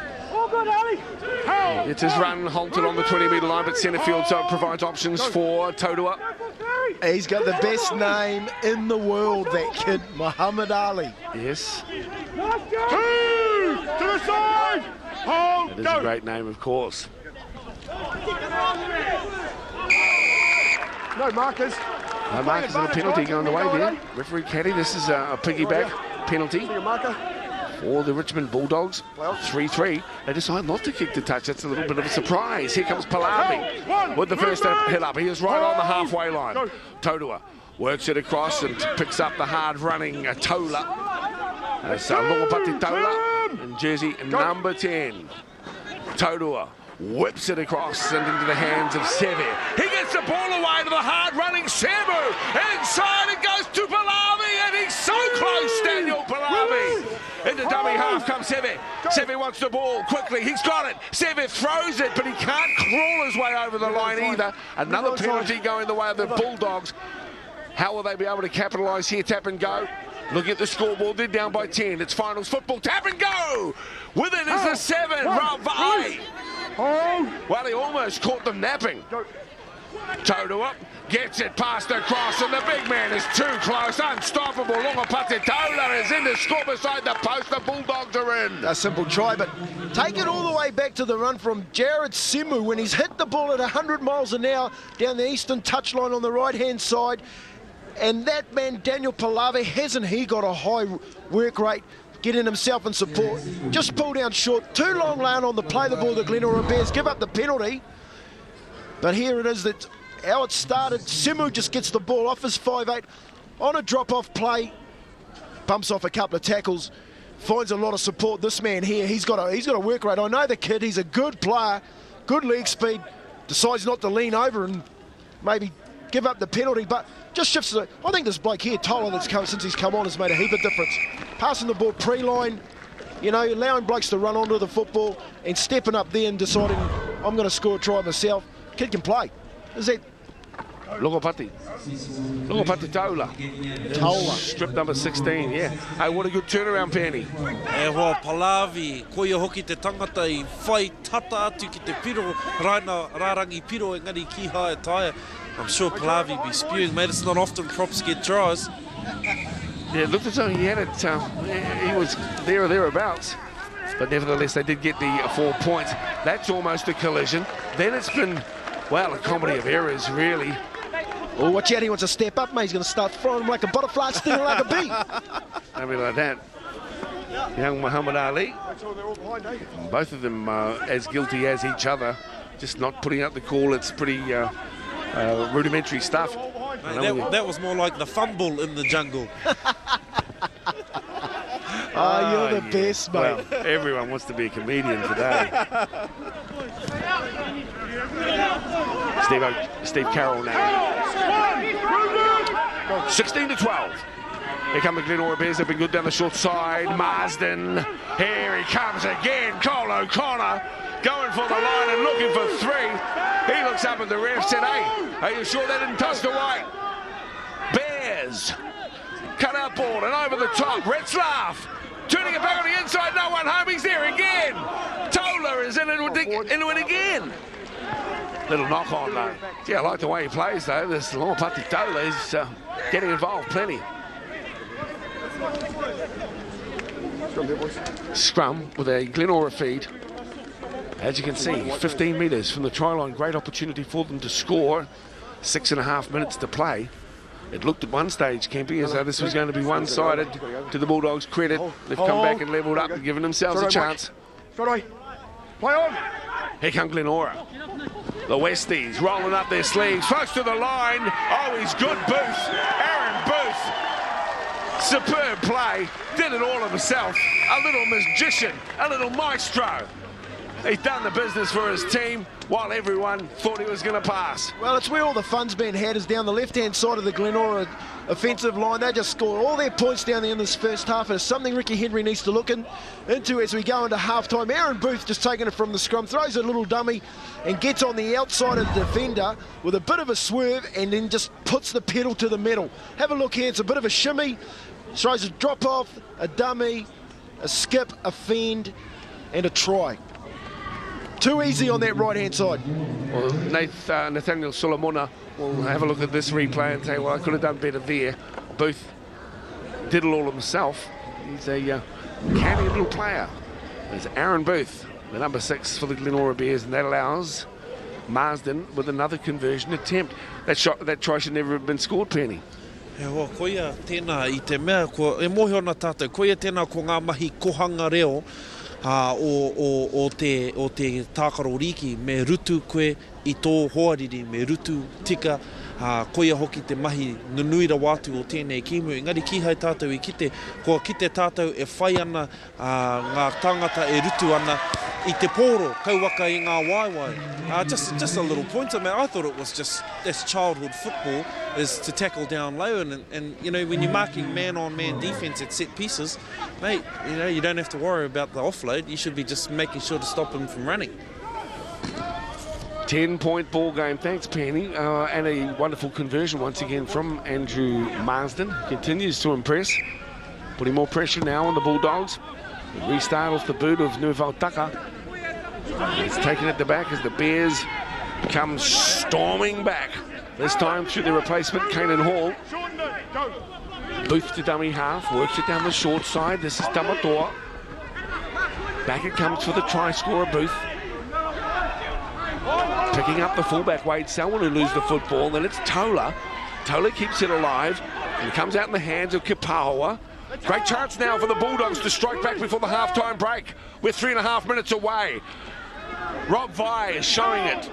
It's his run halted on the 20-metre line, but centre field, so it provides options for Todua. He's got the best name in the world, that kid, Muhammad Ali. Yes. To the side! Hold! It is a great name, of course. No markers. No markers and a penalty going the way there. Referee Caddy, this is a piggyback penalty for the Richmond Bulldogs. 3-3. They decide not to kick the touch. That's a little bit of a surprise. Here comes Palavi with the first hit up. He is right on the halfway line. Todua works it across and picks up the hard-running Tola. That's Lopati Tola in jersey number 10. Todua whips it across and into the hands of Sevi. He gets the ball away to the hard-running Semu. Inside it goes to Palavi, and he's so close, Daniel Palavi. Into dummy half comes Sevi. Sevi wants the ball quickly. He's got it. Sevi throws it, but he can't crawl his way over the line either. Another penalty going the way of the Bulldogs. How will they be able to capitalise here? Tap and go. Look at the scoreboard, they're down by 10. It's finals football, tap and go! With it is the 7, Ravai. Well, he almost caught them napping. Toto up, gets it past the cross, and the big man is too close. Unstoppable. Longapati Tola is in to score beside the post. The Bulldogs are in. A simple try, but take it all the way back to the run from Jared Simu when he's hit the ball at 100 miles an hour down the eastern touchline on the right-hand side. And that man, Daniel Palave, hasn't he got a high work rate? Getting himself in support. Just pulled down short. Too long line on the play the ball. The Glenora Bears give up the penalty. But here it is, that how it started. Simu just gets the ball off his 5'8", on a drop-off play, bumps off a couple of tackles, finds a lot of support. This man here, he's got a work rate. I know the kid, he's a good player, good leg speed, decides not to lean over and maybe give up the penalty, but just shifts it. I think this bloke here, Tola, that's come since he's come on, has made a heap of difference. Passing the ball pre-line, you know, allowing blokes to run onto the football and stepping up there and deciding, I'm going to score a try myself. Kid can play. Is that Longapati Tola. Strip number 16, yeah. Hey, what a good turnaround, Penny. E hoa Palavi, koia hoki te tangata I whai tata atu ki te piro, rarangi piro e ngari ki hae taia. I'm sure Palavi be spewing, mate. It's not often props get tries. Yeah, it looked as though he had it, he was there or thereabouts. But nevertheless, they did get the 4 points. That's almost a collision. Then it's been, well, a comedy of errors, really. Oh, watch out, he wants to step up, mate. He's going to start throwing him like a butterfly, stinging like a bee. Something like that. Young Muhammad Ali. Both of them as guilty as each other, just not putting out the call. It's pretty rudimentary stuff. Mate, that was more like the fumble in the jungle. Oh, you're the best, mate. Well, everyone wants to be a comedian today. Steve Carroll now. 16-12. Here come the Glenora Bears. They've been good down the short side. Marsden. Here he comes again. Cole O'Connor going for the line and looking for 3. He looks up at the ref, said, hey, are you sure they didn't touch the white? Bears. Cut out ball and over the top. Retzlaff. Turning it back on the inside. No one home. He's there again. Tola is into it again. Little knock on though. Yeah, I like the way he plays though. This Longapati Tola is getting involved plenty. Scrum with a Glenora feed. As you can see, 15 metres from the try line. Great opportunity for them to score. 6.5 minutes to play. It looked at one stage, Kempy, as though this was going to be one-sided. To the Bulldogs' credit, they've come back and levelled up and given themselves a chance. Play on. Here come Glenora. The Westies rolling up their sleeves, close to the line. Oh, he's good, Booth. Aaron Booth. Superb play. Did it all himself. A little magician, a little maestro. He's done the business for his team while everyone thought he was going to pass. Well, it's where all the fun's been had, is down the left-hand side of the Glenora offensive line. They just scored all their points down there in this first half. And it's something Ricky Henry needs to look into as we go into half-time. Aaron Booth just taking it from the scrum, throws a little dummy and gets on the outside of the defender with a bit of a swerve and then just puts the pedal to the metal. Have a look here. It's a bit of a shimmy. Throws a drop-off, a dummy, a skip, a fend and a try. Too easy on that right-hand side. Well, Nathaniel Solomona will have a look at this replay and say, well, I could have done better there. Booth did it all himself. He's a canny little player. There's Aaron Booth, the number 6 for the Glenora Bears, and that allows Marsden with another conversion attempt. That try should never have been scored, Penny. E hoa, koia tēnā I te mea, e mohi ona tātou, koia tēnā ko ngā mahi kohanga reo, o te tākaro riki, me rutu koe I tō hoariri, me rutu tika, koia hoki te mahi nunuira wātu o tēnei kimu. Engari ki hai tātou I kite, ko kite tātou e whai ana ngā tangata e rutu ana I te pōro, kauwaka I ngā waiwai. Just a little pointer, man. I thought it was just, that's childhood football, is to tackle down low. And you know, when you're marking man-on-man defence at set pieces, mate, you know, you don't have to worry about the offload. You should be just making sure to stop him from running. 10-point ball game. Thanks, Penny. And a wonderful conversion once again from Andrew Marsden. Continues to impress. Putting more pressure now on the Bulldogs. The restart off the boot of Nuval Tucker. It's taken at the back as the Bears come storming back. This time through the replacement, Kanan Hall. Booth to dummy half, works it down the short side. This is Tamatoa. Back it comes for the try scorer, Booth. Picking up the fullback, Wade Selwyn, who loses the football. Then it's Tola. Tola keeps it alive and comes out in the hands of Kipawa. Great chance now for the Bulldogs to strike back before the half-time break. We're 3.5 minutes away. Rob Vai is showing it,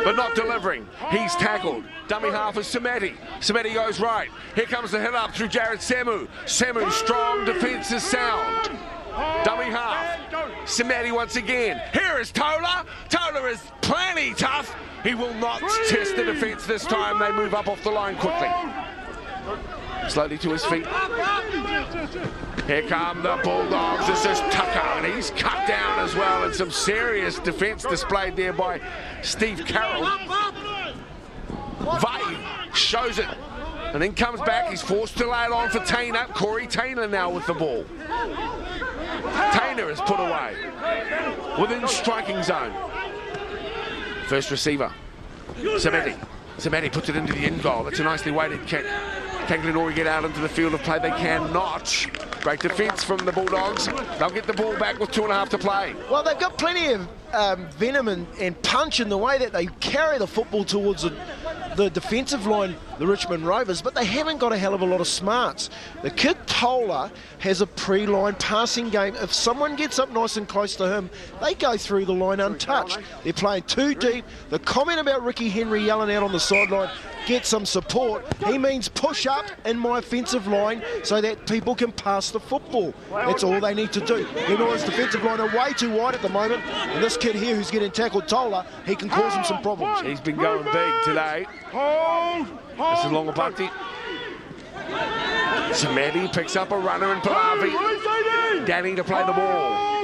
but not delivering. He's tackled. Dummy half is Samedi. Samedi goes right. Here comes the hit up through Jared Semu. Semu, strong, defence is sound. Dummy half. Samedi once again. Here is Tola. Tola is plenty tough. He will not test the defence this time. They move up off the line quickly. Slowly to his feet. Here come the Bulldogs. This is Tucker, and he's cut down as well, and some serious defence displayed there by Steve Carroll. Vai shows it, and then comes back. He's forced to lay it on for Tainer. Corey Tainer now with the ball. Tainer is put away within striking zone. First receiver, Samedi. Samedi puts it into the end goal. That's a nicely weighted kick. Can Glenora get out into the field of play? They cannot. Great defence from the Bulldogs. They'll get the ball back with 2.5 to play. Well, they've got plenty of venom and punch in the way that they carry the football towards the defensive line, the Richmond Rovers, but they haven't got a hell of a lot of smarts. The kid Tola has a pre-line passing game. If someone gets up nice and close to him, they go through the line untouched. They're playing too deep. The comment about Ricky Henry yelling out on the sideline, get some support, he means push up in my offensive line so that people can pass the football. That's all they need to do. Glenora's defensive line are way too wide at the moment, and this kid here who's getting tackled, Tola, he can cause him some problems. He's been going big today. This is Longapati. Samedi picks up a runner in Palavi. Danny to play the ball.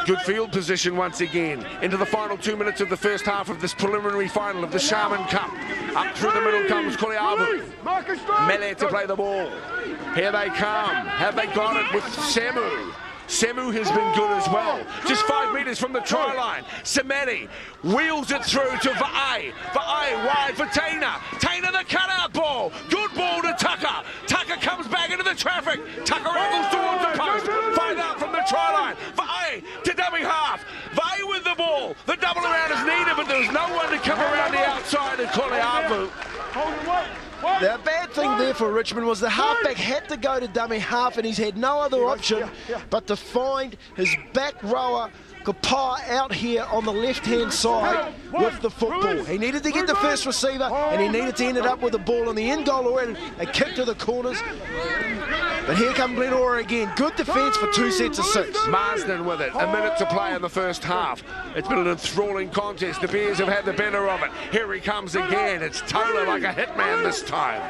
Good field position once again. Into the final 2 minutes of the first half of this preliminary final of the Sharman Cup. Up through the middle comes Kuleavu. Mele to play the ball. Here they come. Have they got it with Semu? Semu has been good as well. Just 5 metres from the try line. Samedi wheels it through to Vai. Vai wide for Tainer. Tainer the cutout ball. Good ball to Tucker. Tucker comes back into the traffic. Tucker angles towards the post. Find out from the try line. Vai to dummy half. Vai with the ball. The double around is needed, but there's no one to come around the outside of Kuleavu. The bad thing there for Richmond was the halfback had to go to dummy half, and he's had no other option but to find his back rower Kapaa out here on the left-hand side with the football. He needed to get the first receiver, and he needed to end it up with the ball in the end goal already. A kick to the corners. But here come Glenora again. Good defence for 2 sets of 6. Marsden with it. A minute to play in the first half. It's been an enthralling contest. The Bears have had the better of it. Here he comes again. It's Tola like a hitman this time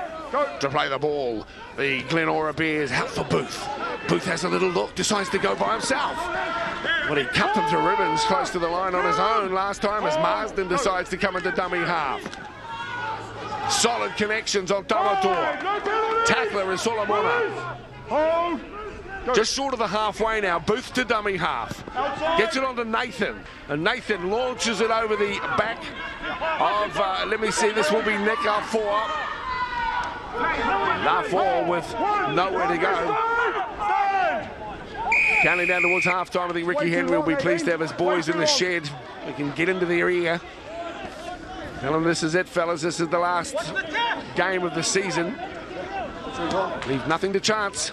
to play the ball. The Glenora Bears out for Booth. Booth has a little look, decides to go by himself. Well, he cut them to ribbons close to the line on his own last time as Marsden decides to come into dummy half. Solid connections on Tamatoa. Tackler is Solomona. Just short of the halfway now. Booth to dummy half. Gets it on to Nathan. And Nathan launches it over the back of, let me see, this will be Nick Afua. Afua with nowhere to go. Counting down towards half-time, I think Ricky Henry will be pleased to have his boys in the shed. We can get into their ear. Tell them this is it, fellas. This is the last game of the season. Leave nothing to chance.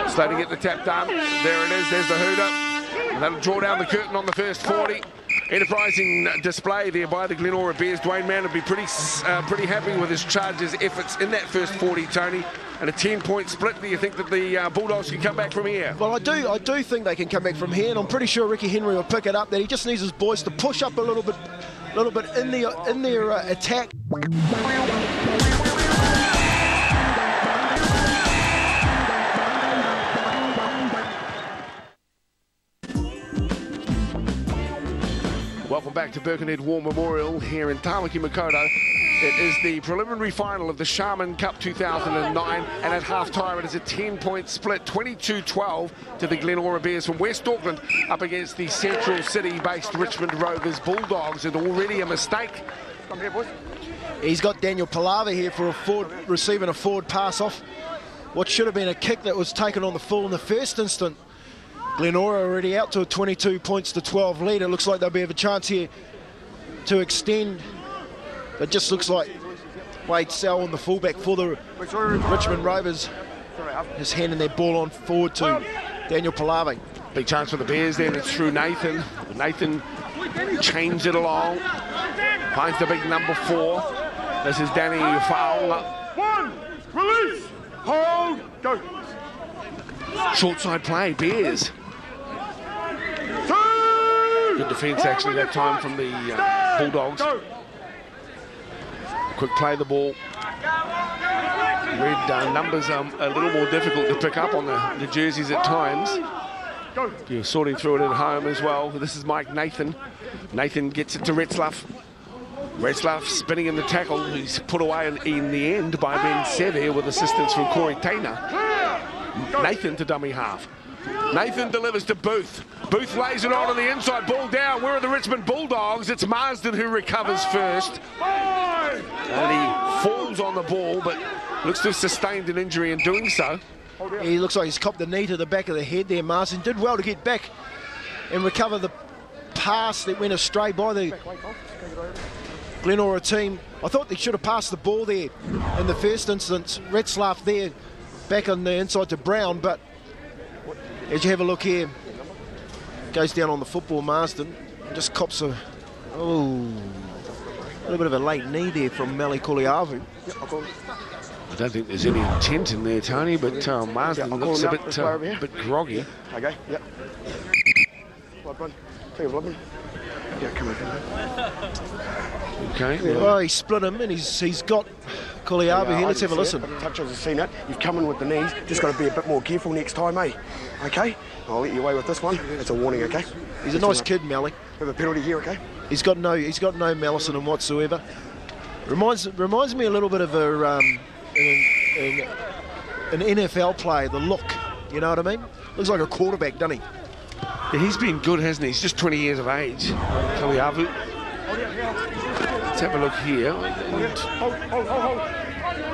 Slow to get the tap done. There it is. There's the hooter. And that'll draw down the curtain on the first 40. Enterprising display there by the Glenora Bears. Dwayne Mann would be pretty happy with his Chargers' efforts in that first 40, Tony. And a 10-point split. Do you think that the Bulldogs can come back from here? Well, I do think they can come back from here, and I'm pretty sure Ricky Henry will pick it up. That he just needs his boys to push up a little bit in their attack. Welcome back to Birkenhead War Memorial here in Tamaki Makaurau. It is the preliminary final of the Sharman Cup 2009, and at half-time it is a 10-point split, 22-12 to the Glenora Bears from West Auckland up against the Central City-based Richmond Rovers Bulldogs, and already a mistake. Come here, boys. He's got Daniel Palava here for a forward, receiving a forward pass off what should have been a kick that was taken on the full in the first instant. Glenora already out to a 22 points to 12 lead. It looks like they'll have a chance here to extend. It just looks like Wade Sell, the fullback for the Richmond Rovers, is handing their ball on forward to Daniel Palava. Big chance for the Bears then. It's through Nathan. Nathan chains it along. Finds the big number 4. This is Danny Fowler. 1, release, hold, go. Short side play, Bears. 2, Good defence actually that time from the Bulldogs. Go. Quick play the ball. Red numbers are a little more difficult to pick up on the jerseys at times. You're sorting through it at home as well. This is Mike Nathan. Nathan gets it to Retzlaff. Retzlaff spinning in the tackle. He's put away in the end by Ben Sevier with assistance from Corey Tainer. Nathan to dummy half. Nathan delivers to Booth. Booth lays it on the inside, ball down. Where are the Richmond Bulldogs? It's Marsden who recovers first. And he falls on the ball, but looks to have sustained an injury in doing so. He looks like he's copped the knee to the back of the head there. Marsden did well to get back and recover the pass that went astray by the Glenora team. I thought they should have passed the ball there in the first instance. Retzlaff there, back on the inside to Brown, but as you have a look here, goes down on the football, Marsden, just cops a little bit of a late knee there from Meli Kuliavu. I don't think there's any intent in there, Tony, but Marsden looks a bit groggy. Okay, yep. Bloodburn. Think of Bloodburn. Yeah, come on. Okay. Yeah. Well, he split him and he's got Kuliavu here. Let's have a listen. Touch has seen it. You've come in with the knees. Just got to be a bit more careful next time, eh? Okay? I'll let you away with this one. It's a warning, okay? He's a nice kid, Meli. We have a penalty here, okay? He's got no malice in him whatsoever. Reminds me a little bit of an NFL player, the look. You know what I mean? Looks like a quarterback, doesn't he? Yeah, he's been good, hasn't he? He's just 20 years of age. Kuliavu. Let's have a look here.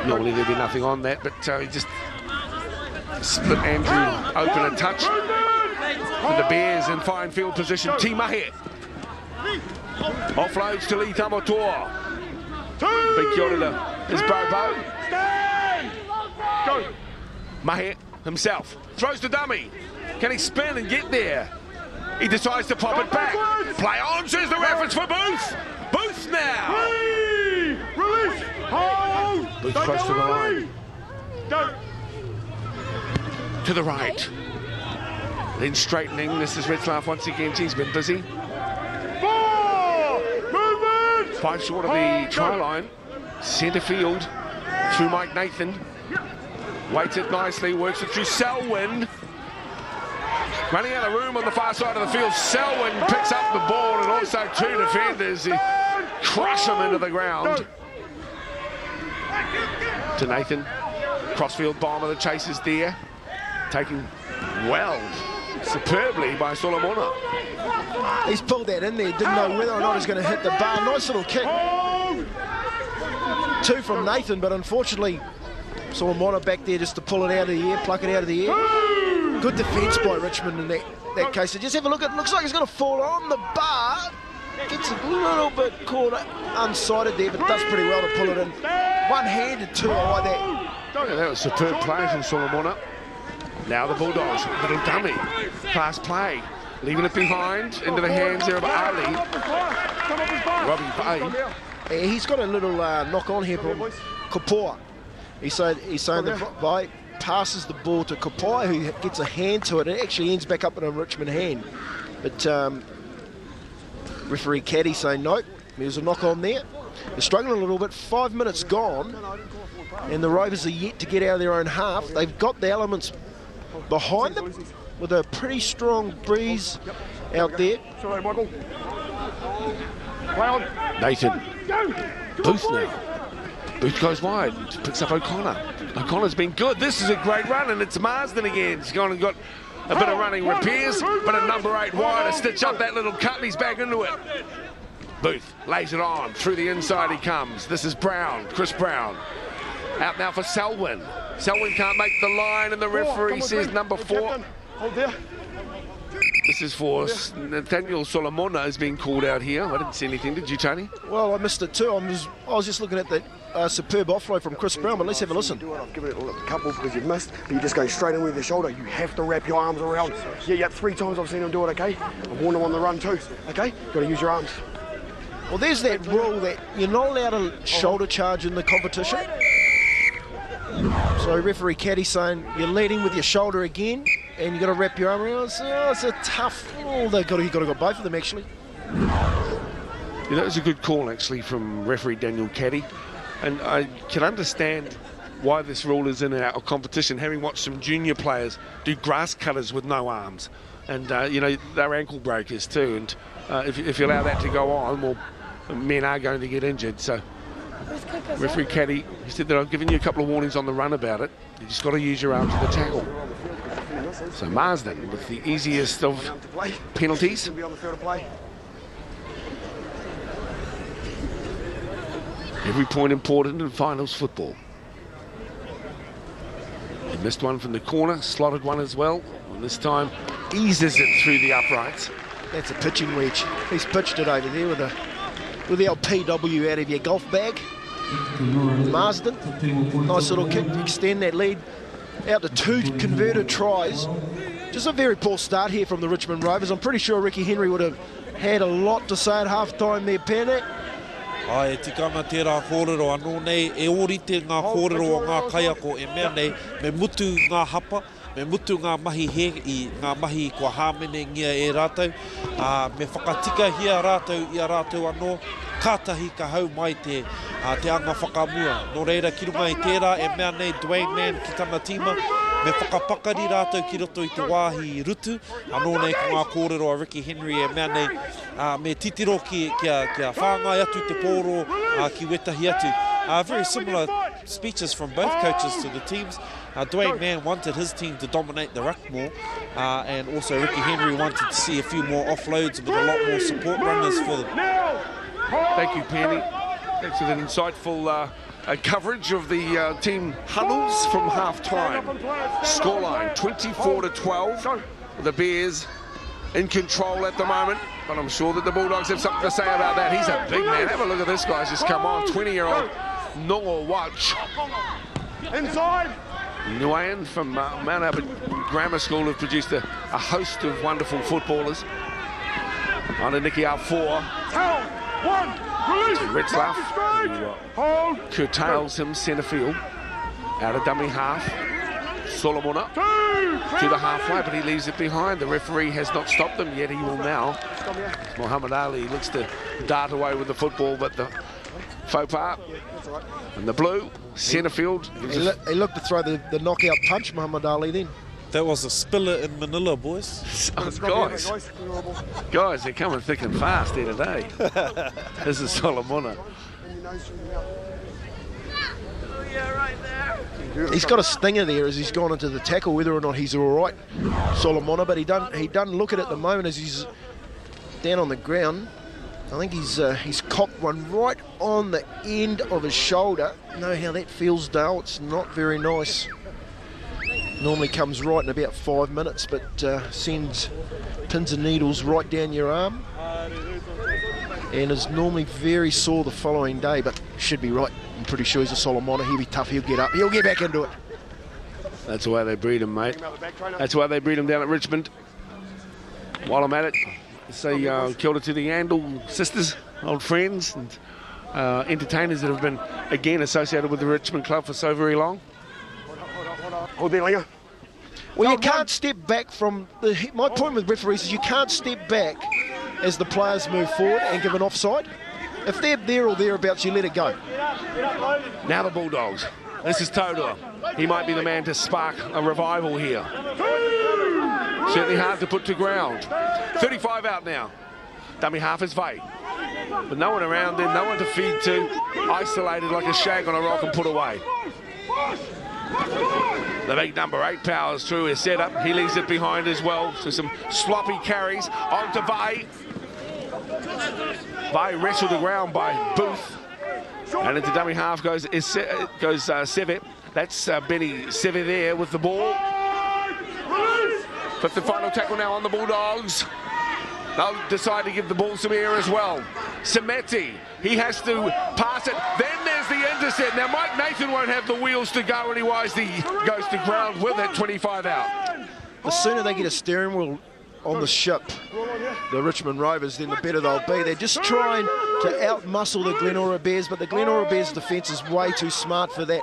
Normally there'd be nothing on that, but he just split Andrew open a touch. For the Bears in fine field position, T. Mahe. Offloads to Lee Tamotoa. Big kia ora to his Bobo. Go. Mahe himself throws the dummy. Can he spin and get there? He decides to pop it back. Play on, says the reference for Booth. Booth now. Release. Hold. Booth close to the line. Go. To the right. Then straightening. This is Retzlaff once again. He's been busy. 4. Movement. 5 short of the try line. Centre field through Mike Nathan. Waits it nicely. Works it through Selwyn. Running out of room on the far side of the field. Selwyn picks up the ball and also 2 defenders. He crush him into the ground. To Nathan. Crossfield bomber that chases there. Taken well, superbly by Solomona. He's pulled that in there. Didn't know whether or not he's going to hit the bar. Nice little kick. 2 from Nathan, but unfortunately Solomona back there just to pull it out of the air, pluck it out of the air. Good defence by Richmond in that case. So just have a look. It looks like he's going to fall on the bar. Gets a little bit caught unsighted there, but does pretty well to pull it in. One-handed too, I like that. Yeah, that was superb play from Solomona. Now the Bulldogs, little dummy, fast play, leaving it behind into the hands there of Ali. Robbie Bay. He's got a little knock on here from Kapoa. He's saying that Bay passes the ball to Kapoa, who gets a hand to it. It actually ends back up in a Richmond hand. But referee Caddy saying nope, there's a knock on there. They're struggling a little bit. 5 minutes gone, and the Rovers are yet to get out of their own half. They've got the elements behind them with a pretty strong breeze out there. Sorry, Michael. Play on. Nathan. Booth now. Booth goes wide, picks up O'Connor. O'Connor's been good. This is a great run, and it's Marsden again. He's gone and got a bit of running repairs, but a number 8 wide to stitch up that little cut, and he's back into it. Booth lays it on. Through the inside he comes. This is Brown, Chris Brown. Out now for Selwyn. Selwyn can't make the line, and the referee says number 4. Hold there. This is for Nathaniel Solomona has been called out here. I didn't see anything. Did you, Tony? Well, I missed it too. I was just looking at that superb offload from Chris Brown, but let's have a listen. I've given it a couple because you've missed, but you're just going straight in with the shoulder. You have to wrap your arms around. Yeah, 3 times I've seen him do it, okay? I've warned him on the run too, okay? Got to use your arms. Well, there's that rule that you're not allowed to shoulder charge in the competition. So referee Caddy saying you're leading with your shoulder again, and you've got to wrap your arm around. So it's a tough. Oh, you've got to go both of them actually. Yeah, that was a good call actually from referee Daniel Caddy, and I can understand why this rule is in our competition. Having watched some junior players do grass cutters with no arms, and you know they're ankle breakers too. And if you allow that to go on, well, men are going to get injured. So. Referee Caddy, he said that I've given you a couple of warnings on the run about it. You just got to use your arms for the tackle. So Marsden with the easiest of penalties. Every point important in finals football. He missed one from the corner, slotted one as well, and this time eases it through the uprights. That's a pitching wedge. He's pitched it over there with the old PW out of your golf bag. Marsden, nice little kick to extend that lead out to 2 converted tries. Just a very poor start here from the Richmond Rovers. I'm pretty sure Ricky Henry would have had a lot to say at half-time there, Pene. Ai, tikana tērā kōrero anō nei, e orite ngā kōrero o ngā kaiako e mea nei, me mutu ngā hapa, me mutu ngā mahi ngā mahi kua hāmene ngia e rātou, me whakatika hia rātou i a rātou anō, kātahi ka hau mai te anga whakamua. Nō reira, ki runga i tērā, e mea nei Dwayne Man ki tana tīma, me whakapakari rātou ki roto i te wāhi i rutu, anō nei ko ngā kōrero a Ricky Henry, e mea nei, me titiro kia whāngai atu te pōro ki wetahi atu. Very similar speeches from both coaches to the teams. Dwayne Mann wanted his team to dominate the ruck more, and also Ricky Henry wanted to see a few more offloads with a lot more support runners for them. Thank you, Penny. Thanks for that insightful coverage of the team huddles from half-time. Scoreline 24-12. The Bears in control at the moment, but I'm sure that the Bulldogs have something to say about that. He's a big man. Have a look at this guy's just come on. 20-year-old Noah Watch. Inside. Nguyen from Mount Albert Grammar School have produced a host of wonderful footballers. Under Nicky R4. Ritzlaff, who curtails him centre field. Out of dummy half. Solomona to the halfway, but he leaves it behind. The referee has not stopped them yet. He will now. Muhammad Ali looks to dart away with the football, but the faux pas. And the blue, centre field. He looked to throw the knockout punch, Muhammad Ali, then. That was a spiller in Manila, boys. Guys, they're coming thick and fast here today. This is Solomona. He's got a stinger there as he's gone into the tackle, whether or not he's all right, Solomona, but he doesn't look at it at the moment as he's down on the ground. I think he's copped one right on the end of his shoulder. You know how that feels, Dale? It's not very nice. Normally comes right in about 5 minutes, but sends pins and needles right down your arm, and is normally very sore the following day, but should be right. I'm pretty sure he's a Solomona. He'll be tough. He'll get up. He'll get back into it. That's the way they breed him, mate. That's why they breed him down at Richmond. While I'm at it, say kia ora to the Andal sisters, old friends, and entertainers that have been, again, associated with the Richmond club for so very long. Hold there, Linger. Well, you can't step back from my point with referees is you can't step back as the players move forward and give an offside. If they're there or thereabouts, you let it go. Now the Bulldogs. This is Todor. He might be the man to spark a revival here. Certainly hard to put to ground. 35 out now. Dummy half is Vay. But no one around there, no one to feed to. isolated like a shag on a rock and put away. The big number 8 powers through his setup. He leaves it behind as well. So some sloppy carries on to Vai. Vai wrestled around by Booth. And into dummy half goes Seve. That's Benny Seve there with the ball. Fifth and final tackle now on the Bulldogs. They'll decide to give the ball some air as well. Sameti, he has to pass it. Then there's the intercept. Now Mike Nathan won't have the wheels to go, and he wisely goes to ground with it, 25 out. The sooner they get a steering wheel on the ship, the Richmond Rovers, then the better they'll be. They're just trying to out-muscle the Glenora Bears, but the Glenora Bears defence is way too smart for that.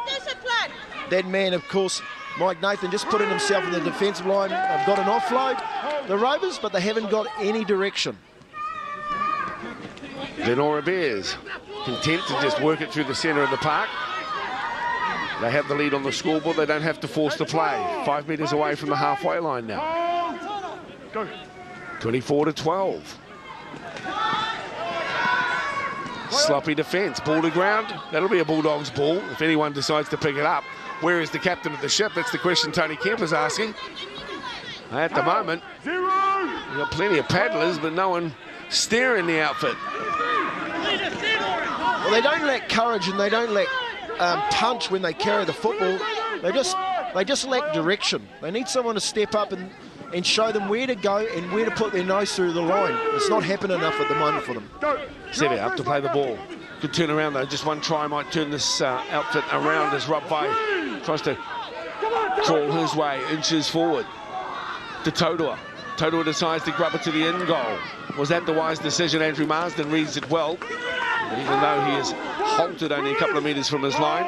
That man, of course, Mike Nathan, just putting himself in the defensive line. They've got an offload, the Rovers, but they haven't got any direction. Glenora Bears content to just work it through the centre of the park. They have the lead on the scoreboard. They don't have to force the play. 5 metres away from the halfway line now. 24-12. Sloppy defence. Ball to ground. That'll be a Bulldogs ball if anyone decides to pick it up. Where is the captain of the ship? That's the question Tony Kemp is asking. At the moment, we've got plenty of paddlers, but no one steering the outfit. Well, they don't lack courage and they don't lack punch when they carry the football. They just lack direction. They need someone to step up and show them where to go and where to put their nose through the line. It's not happening enough at the moment for them. Seve up to play the ball. Good turn around though. Just one try might turn this outfit around as Rob Vai tries to crawl his way, inches forward to Todua. Todua decides to grub it to the end goal. Was that the wise decision? Andrew Marsden reads it well. But even though he is halted only a couple of metres from his line,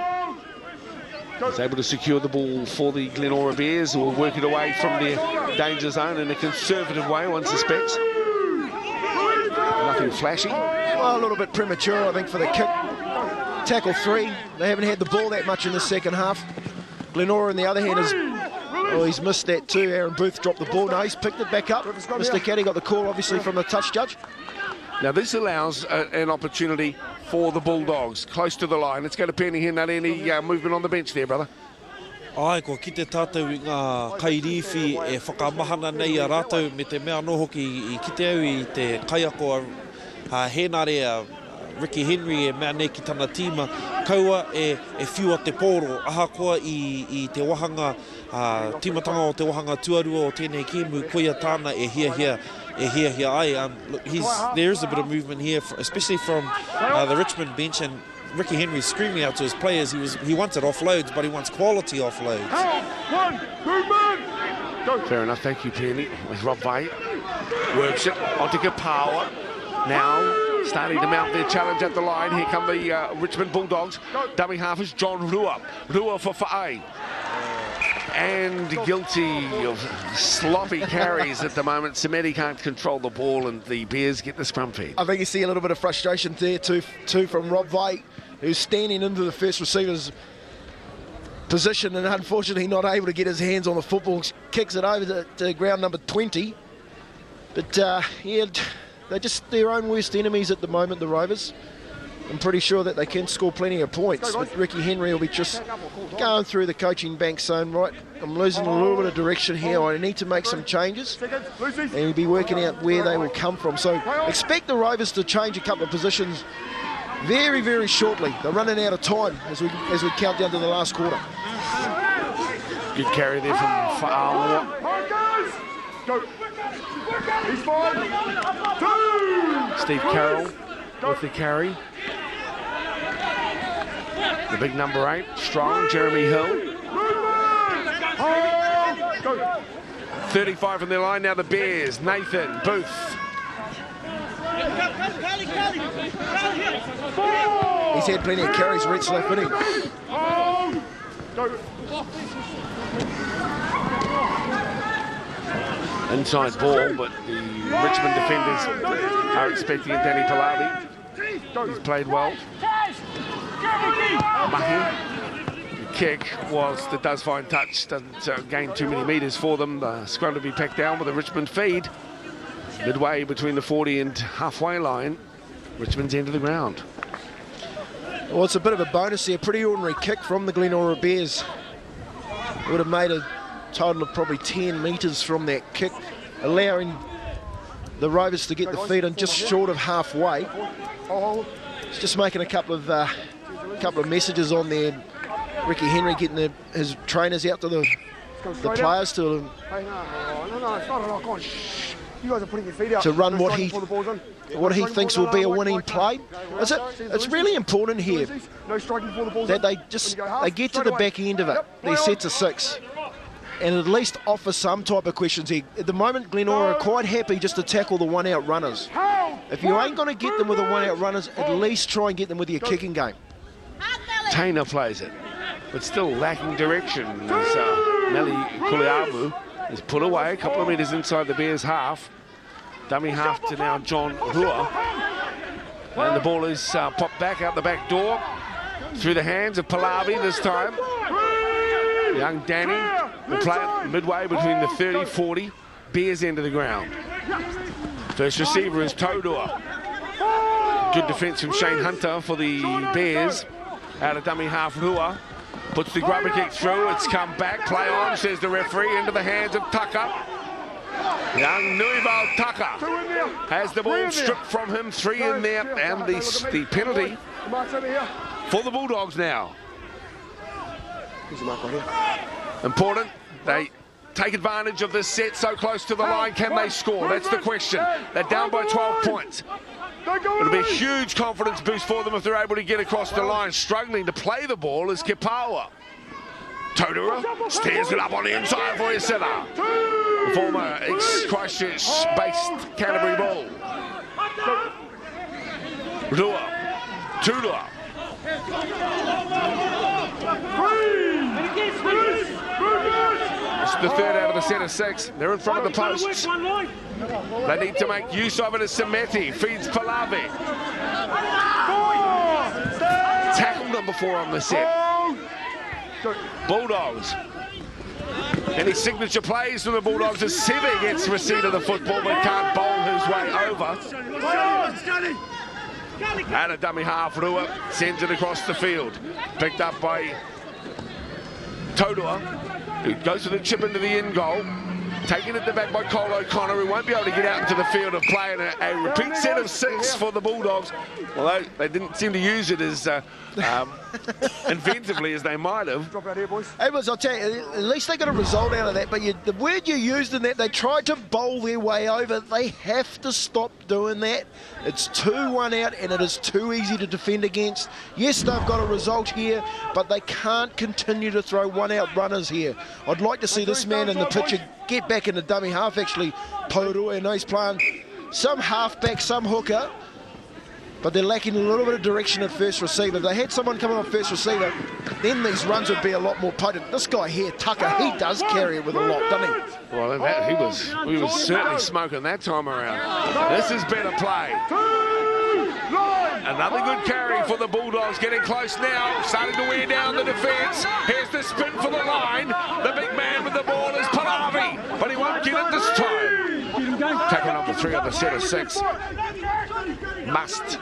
he's able to secure the ball for the Glenora Bears, who will work it away from their danger zone in a conservative way, one suspects. Nothing flashy. Well, a little bit premature, I think, for the kick. Tackle 3. They haven't had the ball that much in the second half. Glenora, on the other hand, he's missed that too. Aaron Booth dropped the ball. No, he's picked it back up. Mr. Caddy got the call, obviously, from the touch judge. Now, this allows an opportunity for the Bulldogs, close to the line. It's going to penny here, not any movement on the bench there, brother. Ai, ko ki te tātou I ngā kairiwhi e whakamahana nei a rātou me te mea no hoki I kite au I te kaiako hēnare Ricky Henry e mea nei ki tana tīma. Kaua e whiua te pōro, ahakoa I te wahanga, tīmatanga o te wahanga tuarua o tēnei kēmu, koia tāna e hia ai. Look, there is a bit of movement here, especially from the Richmond bench, and Ricky Henry screaming out to his players. He wanted offloads, but he wants quality offloads. Fair enough, thank you, Penny. With Rob Vai works it onto Kapawa. Now starting to mount their challenge at the line. Here come the Richmond Bulldogs. Dummy half is John Rua. Rua for Fa'ai. And guilty of sloppy carries at the moment. Samedi can't control the ball and the Bears get the scrum feed. I think you see a little bit of frustration there too from Rob Vai, who's standing into the first receiver's position and unfortunately not able to get his hands on the football. Kicks it over to ground number 20. But yeah, they're just their own worst enemies at the moment, the Rovers. I'm pretty sure that they can score plenty of points, but Ricky Henry will be just going through the coaching bank saying, right, I'm losing a little bit of direction here, I need to make some changes, and he'll be working out where they will come from. So expect the Rovers to change a couple of positions very, very shortly. They're running out of time as we count down to the last quarter. Good carry there from Fa'awa. Steve Carroll with the carry. The big number 8, strong, Jeremy Hill. 35 on their line, now the Bears. Nathan, Booth. He's had plenty of carries, Rich left, hasn't he? Inside ball, but the Richmond defenders are expecting it. Danny Pallavi. He's played well. Mahi. The kick, whilst it does find touch, doesn't gain too many metres for them. The scrum to be packed down with a Richmond feed. Midway between the 40 and halfway line. Richmond's end of the ground. Well, it's a bit of a bonus here. Pretty ordinary kick from the Glenora Bears. It would have made a total of probably 10 metres from that kick, allowing the Rovers to get the feet in just short of halfway. It's just making a couple of messages on there. Ricky Henry getting his trainers out to the players to You guys are putting your feet out. To run what he thinks will be a winning play. It's really important here that they get to the back end of it. Their sets of 6. And at least offer some type of questions here. At the moment, Glenora are quite happy just to tackle the one-out runners. If you ain't going to get them with the one-out runners, at least try and get them with your kicking game. Tainer plays it, but still lacking direction. As Meli Kuliavu is put away a couple of metres inside the Bears' half. Dummy half to now John Hua. And the ball is popped back out the back door through the hands of Pallavi this time. Young Danny will play it midway between the 30-40 Bears end of the ground. First receiver is Todua. Good defence from Shane Hunter for the Bears. Out of dummy half, Hua puts the grubber kick through. It's come back. Play on, says the referee, into the hands of Tucker. Young Nuival Tucker has the ball stripped from him. 3 in there, and the penalty for the Bulldogs now. Important. They take advantage of this set so close to the line. Can they score? That's the question. They're down by 12 points. It'll be a huge confidence boost for them if they're able to get across the line. Struggling to play the ball is Kipawa. Todura steers it up on the inside for his setter. The former ex-Christchurch-based Canterbury ball. Rua. Tudor. It's the third out of the set of 6. They're in front of the posts. They need to make use of it as Sameti feeds Pallavi. Tackle number 4 on the set. Bulldogs. Any signature plays from the Bulldogs as Seve gets receipt of the football but can't bowl his way over. Out of dummy half, Rua sends it across the field. Picked up by Todua, who goes for the chip into the in goal. Taken at the back by Cole O'Connor, who won't be able to get out into the field of play, and a repeat set of 6 for the Bulldogs. Although they didn't seem to use it as inventively as they might have. Drop out here, boys. Hey, I'll tell you, at least they got a result out of that, but the word you used in that, they tried to bowl their way over. They have to stop doing that. It's 2-1 out, and it is too easy to defend against. Yes, they've got a result here, but they can't continue to throw one-out runners here. I'd like to see this man in the picture get back in the dummy half, actually. Porua, and he's playing some halfback, some hooker, but they're lacking a little bit of direction at first receiver. If they had someone coming on first receiver, then these runs would be a lot more potent. This guy here, Tucker, he does carry it with a lot, doesn't he? Well, he was certainly smoking that time around. This is better play. Another good carry for the Bulldogs, getting close now, starting to wear down the defence. Here's the spin for the line. The big man with the ball is Pallavi, but he won't get it this time. Tackle number 3 on the set of 6. Must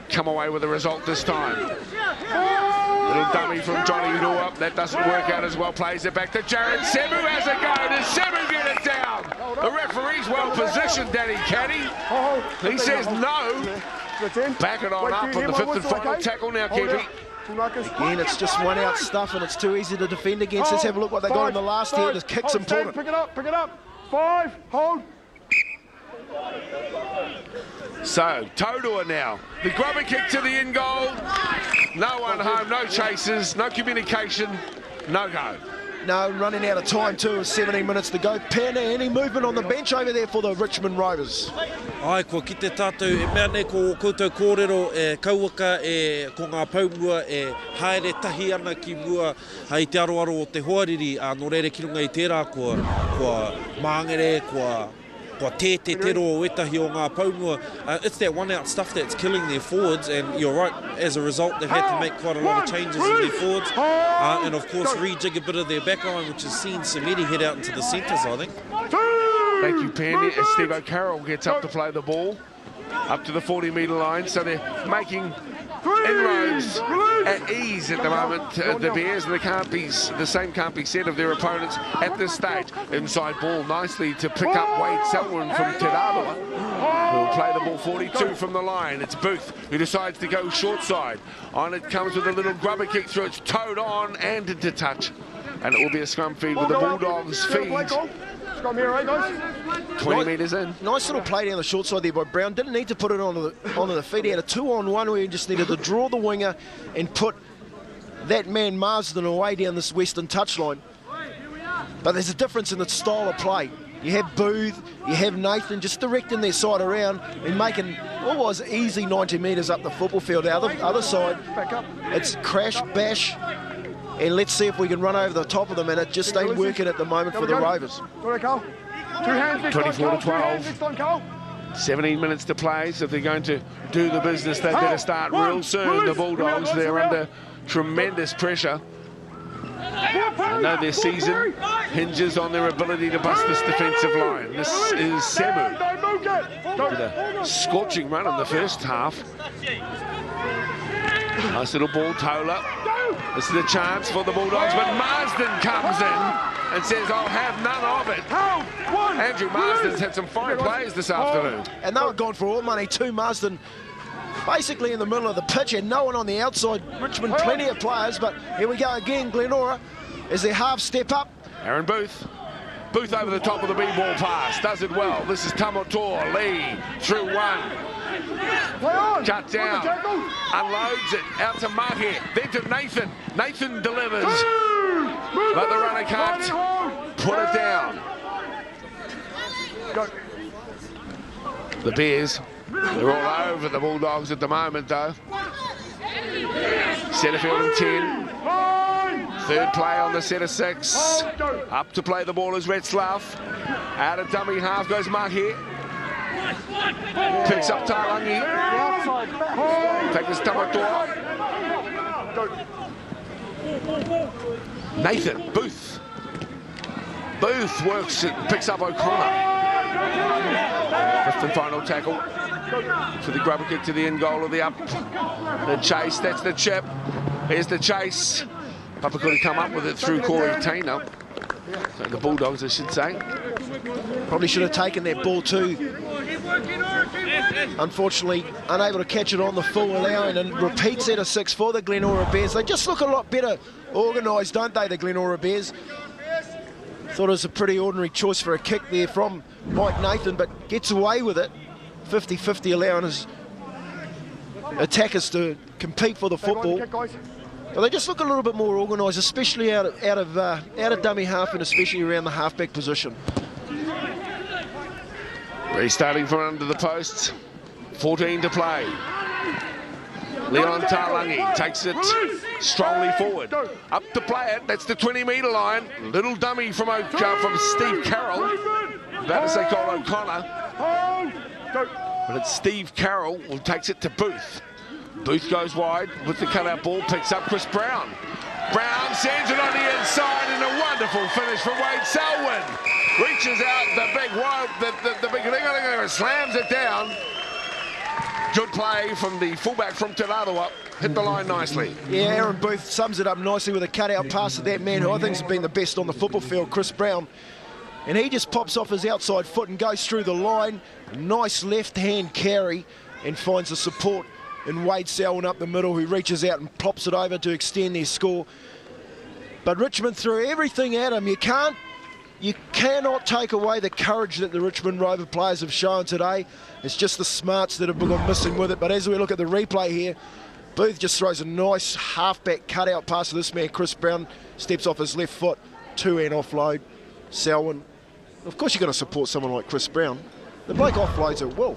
come away with a result this time. Little dummy from Johnny Rua. That doesn't work out as well. Plays it back to Jared Sebu. Has a go. Does Sebu get it down? The referee's well positioned, Danny Caddy. He says no. Back it on up on the 5th and final tackle now, Kempy. Again, it's just one-out stuff, and it's too easy to defend against. Let's have a look what they got in the last here. The kick's important. Pick it up. 5, hold. So, Todua now. The grubber kick to the in goal. No one home, no chasers, no communication, no go. No, running out of time too, with 17 minutes to go. Pena, any movement on the bench over there for the Richmond Rovers? Ai, ko ki te tātou, e mea nei ko koutou kōrero e kauaka ko ngā paumua e haere tahi ana ki mua hei te aroaro o te hoariri a no reire ki runga I tērā kua māngere, kua tēte tero o etahi o ngā paumua. It's that one-out stuff that's killing their forwards, and you're right, as a result, they've had to make quite a lot of changes in their forwards, and of course rejig a bit of their back line, which has seen Samedi head out into the centres, I think. Thank you, Pandy. As Steve O'Carroll gets up to play the ball, up to the 40-metre line, so they're making inroads at ease at the moment, the Bears, and the same can't be said of their opponents at this stage. Inside ball nicely to pick up Wade Selwyn from Te Rāroa, who'll play the ball 42 from the line. It's Booth who decides to go short side. On it comes with a little grubber kick through, it's towed on and into touch. And it will be a scrum feed with the Bulldogs feed. 20 metres in. Nice little play down the short side there by Brown. Didn't need to put it onto the feet. He had a 2-on-1 where he just needed to draw the winger and put that man Marsden away down this western touchline. But there's a difference in the style of play. You have Booth, you have Nathan just directing their side around and making always easy 90 metres up the football field. The other side, it's crash, bash, and let's see if we can run over the top of them, and it just ain't working at the moment for the Rovers. 24-12. 17 minutes to play, so if they're going to do the business, they better start real soon. The Bulldogs, they're under tremendous pressure. I know their season hinges on their ability to bust this defensive line. This is Semu. Did a scorching run in the first half. Nice little ball, Tola. This is a chance for the Bulldogs, but Marsden comes in and says, I'll have none of it. Andrew Marsden's had some fine plays this afternoon. And they were gone for all money too. Marsden basically in the middle of the pitch, and no one on the outside. Richmond, plenty of players, but here we go again. Glenora, as their half step up. Aaron Booth. Booth over the top of the B-ball pass, does it well. This is Tamotor, Lee, through one. Cut down, unloads it, out to Mahe, then to Nathan. Nathan delivers, but the runner can't put it down. The Bears, they're all over the Bulldogs at the moment though. Setterfield in 10. Third play on the set of 6. Up to play the ball is Retzlaff. Out of dummy half goes Mahe. Picks up Tarangi. Take this Tamotor. Nathan, Booth. Booth works it, picks up O'Connor. Fifth and final tackle for the grubber kick to the end goal of the up. The chase, that's the chip. Here's the chase. Papa could have come up with it through Corey Tainer. So the Bulldogs, I should say. Probably should have taken that ball too. Unfortunately, unable to catch it on the full, allowing and repeat set of 6 for the Glenora Bears. They just look a lot better organised, don't they, the Glenora Bears? Thought it was a pretty ordinary choice for a kick there from Mike Nathan, but gets away with it. 50-50 allowing his attackers to compete for the football. But they just look a little bit more organised, especially out of dummy half and especially around the halfback position. Restarting from under the posts, 14 to play. Leon Tarangi takes it strongly forward. Up to play it, that's the 20-metre line. Little dummy from Steve Carroll. About to say Cole O'Connor. But it's Steve Carroll who takes it to Booth. Booth goes wide with the cutout ball, picks up Chris Brown. Brown sends it on the inside and a wonderful finish from Wade Selwyn. Reaches out the big ling-a-ling-a, slams it down. Good play from the fullback from Te Rāroa. Hit the line nicely. Yeah, Aaron Booth sums it up nicely with a cutout pass to that man who I think has been the best on the football field, Chris Brown. And he just pops off his outside foot and goes through the line. Nice left-hand carry and finds the support in Wade Selwyn up the middle, who reaches out and plops it over to extend their score. But Richmond threw everything at him. You cannot take away the courage that the Richmond Rover players have shown today. It's just the smarts that have gone missing with it. But as we look at the replay here, Booth just throws a nice halfback cutout pass to this man. Chris Brown steps off his left foot, 2-hand offload. Selwyn. Of course you're going to support someone like Chris Brown. The bloke offloads it well.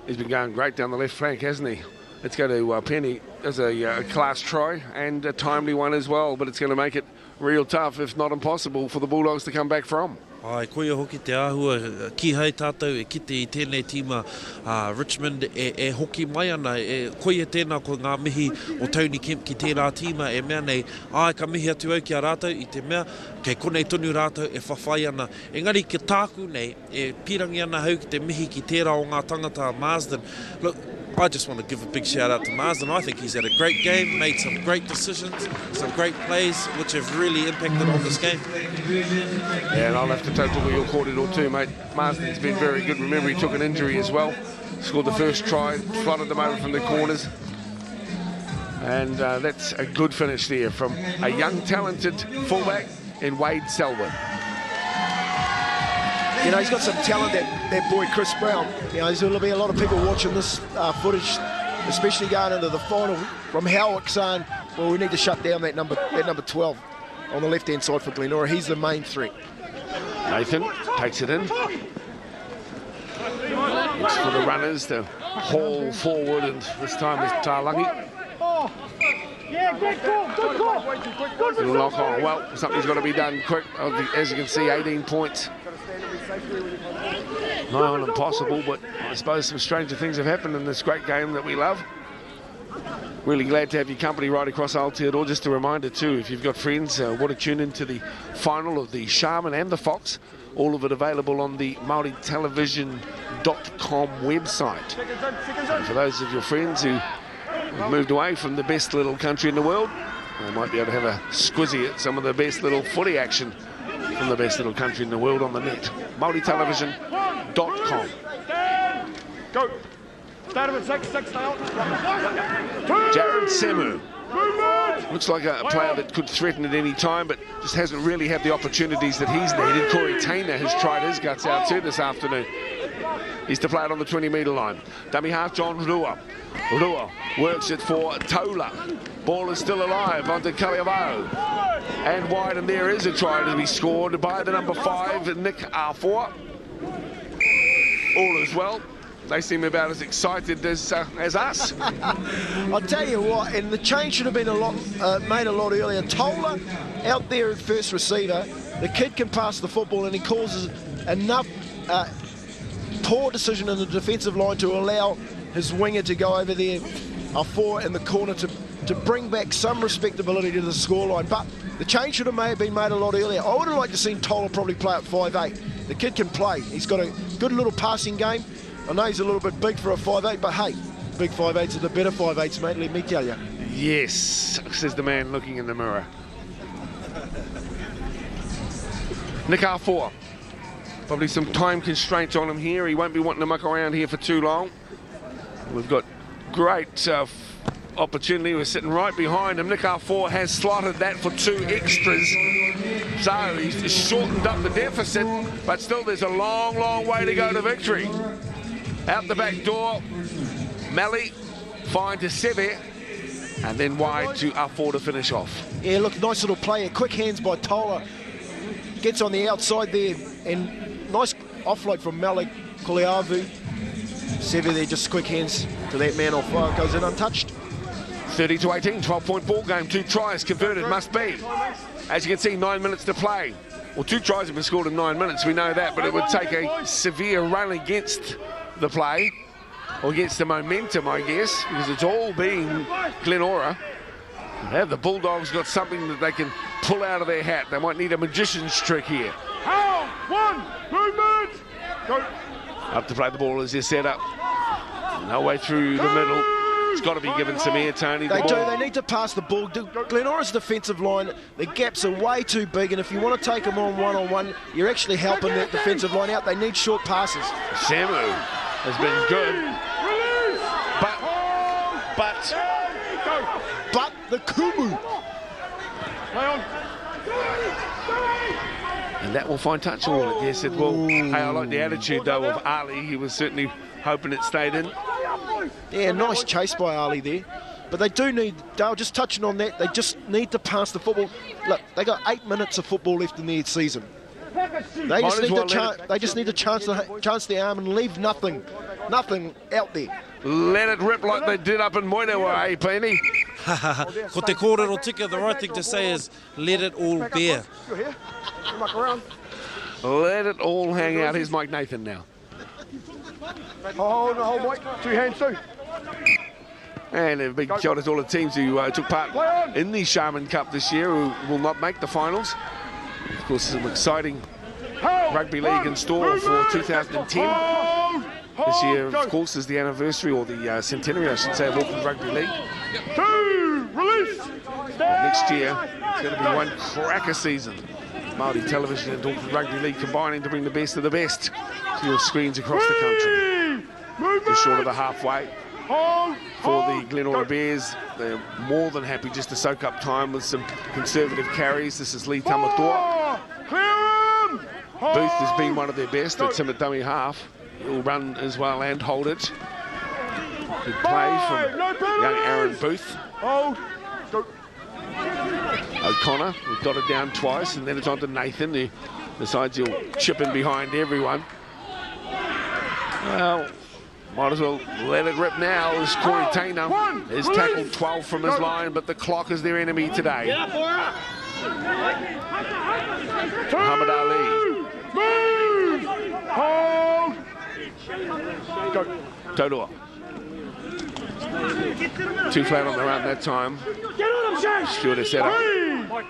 He's been going great down the left flank, hasn't he? Let's go to Penny as a class try and a timely one as well, but it's going to make it real tough, if not impossible, for the Bulldogs to come back from. Ai, koia hoki te āhua, ki hei tātou e kite I tēnei tīma Richmond e hoki mai ana, koia tēnā ko ngā mihi o Tony Kemp ki tērā tīma e mea nei, ai ka mihi atu au ki a rātou I te mea, kei konei tonu rātou e whawhai ana. Engari ki tāku nei, e pirangi ana hau ki te mihi ki tērā o ngā tangata Marsden. Look, I just want to give a big shout out to Marsden. I think he's had a great game, made some great decisions, some great plays, which have really impacted on this game. Yeah, and I'll have to take your corridor too, mate. Marsden's been very good. Remember, he took an injury as well. Scored the first try, slotted them over from the corners. And that's a good finish there from a young, talented fullback in Wade Selwood. You know, he's got some talent, that boy Chris Brown. You know, there'll be a lot of people watching this footage, especially going into the final, from Howick saying, well, we need to shut down that number 12 on the left-hand side for Glenora. He's the main threat. Nathan takes it in. Looks for the runners to haul forward, and this time it's Talangi. Yeah, good call. It'll lock on. Well, something's got to be done quick. As you can see, 18 points. Nigh on impossible, but I suppose some stranger things have happened in this great game that we love. Really glad to have your company right across Aotearoa. Just a reminder too, if you've got friends, want to tune into the final of the Sharman and the Fox, all of it available on the MaoriTelevision.com website. So for those of your friends who have moved away from the best little country in the world, they might be able to have a squizzy at some of the best little footy action from the best little country in the world on the net. MaoriTelevision.com. Go. Start with 6, stay out. Jared Semu. Looks like a player that could threaten at any time, but just hasn't really had the opportunities that he's needed. Corey Tainer has tried his guts out too this afternoon. He's to play it on the 20-metre line. Dummy half John Rua. Rua works it for Tola. Ball is still alive onto Kaliavao. And wide, and there is a try to be scored by the number 5, Nick Arfour. All is well. They seem about as excited as us. I'll tell you what, and the change should have been made a lot earlier. Tola out there at first receiver. The kid can pass the football, and he causes enough poor decision in the defensive line to allow his winger to go over there, Arfour in the corner, to bring back some respectability to the scoreline. But the change should have been made a lot earlier. I would have liked to see Tola probably play at 5'8". The kid can play. He's got a good little passing game. I know he's a little bit big for a 5'8", but hey, big 5'8s are the better 5'8s, mate, let me tell you. Yes, says the man looking in the mirror. Nick Arfour. Probably some time constraints on him here. He won't be wanting to muck around here for too long. We've got great opportunity. We're sitting right behind him. Nick Arfour has slotted that for 2 extras. So he's shortened up the deficit, but still there's a long, long way to go to victory. Out the back door, Mally, fine to Seve, and then wide to Arfour to finish off. Yeah, look, nice little play. Quick hands by Tola. Gets on the outside there, and nice offload from Malik Kuliavu. Seve there, just quick hands to that man off. Goes in untouched. 30-18, 12-point ball game. 2 tries converted, must be. As you can see, 9 minutes to play. Well, 2 tries have been scored in 9 minutes, we know that, but it would take a severe run against the play, or against the momentum, I guess, because it's all been Glenora. Have the Bulldogs got something that they can pull out of their hat? They might need a magician's trick here. One, movement. Go. Up to play the ball as they're set up. No way through the middle. It's got to be given some air, Tony. They need to pass the ball. Glenora's defensive line, the gaps are way too big, and if you want to take them on one-on-one, you're actually helping that defensive line out. They need short passes. Semu has been good. But the Kumu. And that will find touch all, I guess it will. Hey, I like the attitude, though, of Ali. He was certainly hoping it stayed in. Yeah, nice chase by Ali there. But they do need, Dale, just touching on that, they just need to pass the football. Look, they got 8 minutes of football left in their season. They just need to chance the arm and leave nothing out there. Let it rip like they did up in Moenewa, eh, Penny? Ko te kōrero tika, the right thing to say is let it all bear. Let it all hang out. Here's Mike Nathan now. Hold Mike. 2 hands too. And a big shout out to all the teams who took part in the Sharman Cup this year who will not make the finals. Of course, some exciting rugby league in store for 2010. This year, of course, is the anniversary, or the centenary, I should say, of Auckland Rugby League. 2, release. But next year, it's going to be one cracker season. Māori Television and Auckland Rugby League combining to bring the best of the best to your screens across the country. Just short of the halfway. For the Glenora Bears, they're more than happy just to soak up time with some conservative carries. This is Lee Tamatoa. Booth has been one of their best. It's him at dummy half. He'll run as well and hold it. Good play from young Aaron Booth. O'Connor, we've got it down twice, and then it's on to Nathan, who decides he'll chip in behind everyone. Well, might as well let it rip now, as Corey Tainer is tackled 12 from his line, but the clock is their enemy today. Muhammad Ali. Totoa. Too flat on the run that time. Stewart has set up.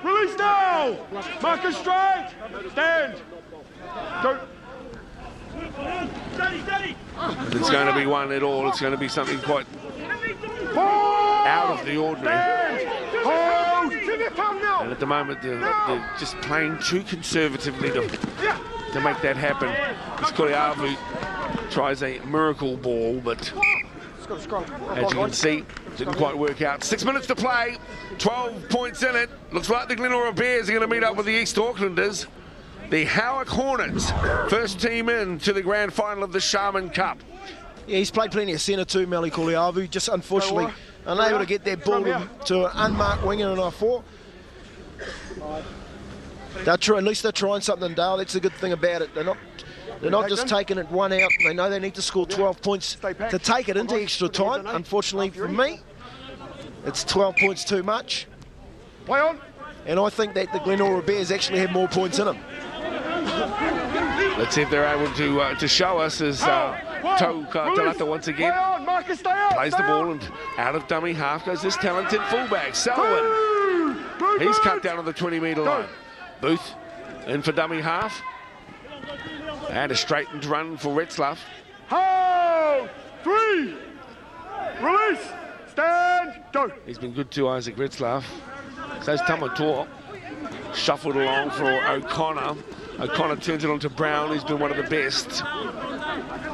Release now! Marcus straight! Stand! Go! If it's going to be one at all, it's going to be something quite out of the ordinary. And at the moment, they're just playing too conservatively to make that happen. It's Koleavu tries a miracle ball, but as you can see, didn't quite work out. 6 minutes to play, 12 points in it. Looks like the Glenora Bears are going to meet up with the East Aucklanders. The Howick Hornets, first team in to the grand final of the Sharman Cup. Yeah, he's played plenty of centre too, Meli Koleavu, just unfortunately unable to get that ball to an unmarked winger in our 4. At least they're trying something, Dale. That's the good thing about it. They're not just taking it one out. They know they need to score 12 points to take it into extra time. Unfortunately for me, it's 12 points too much. Play on. And I think that the Glenora Bears actually have more points in them. Let's see if they're able to show us as Tau Talata once again plays the ball, and out of dummy half goes this talented fullback, Selwyn. He's cut down on the 20-metre line. Booth in for dummy half. And a straightened run for Retzlaff. Hold! 3! Release! Stand! Go! He's been good to Isaac Retzlaff. So's Tamatoa. Shuffled along for O'Connor. O'Connor turns it on to Brown, who's been one of the best.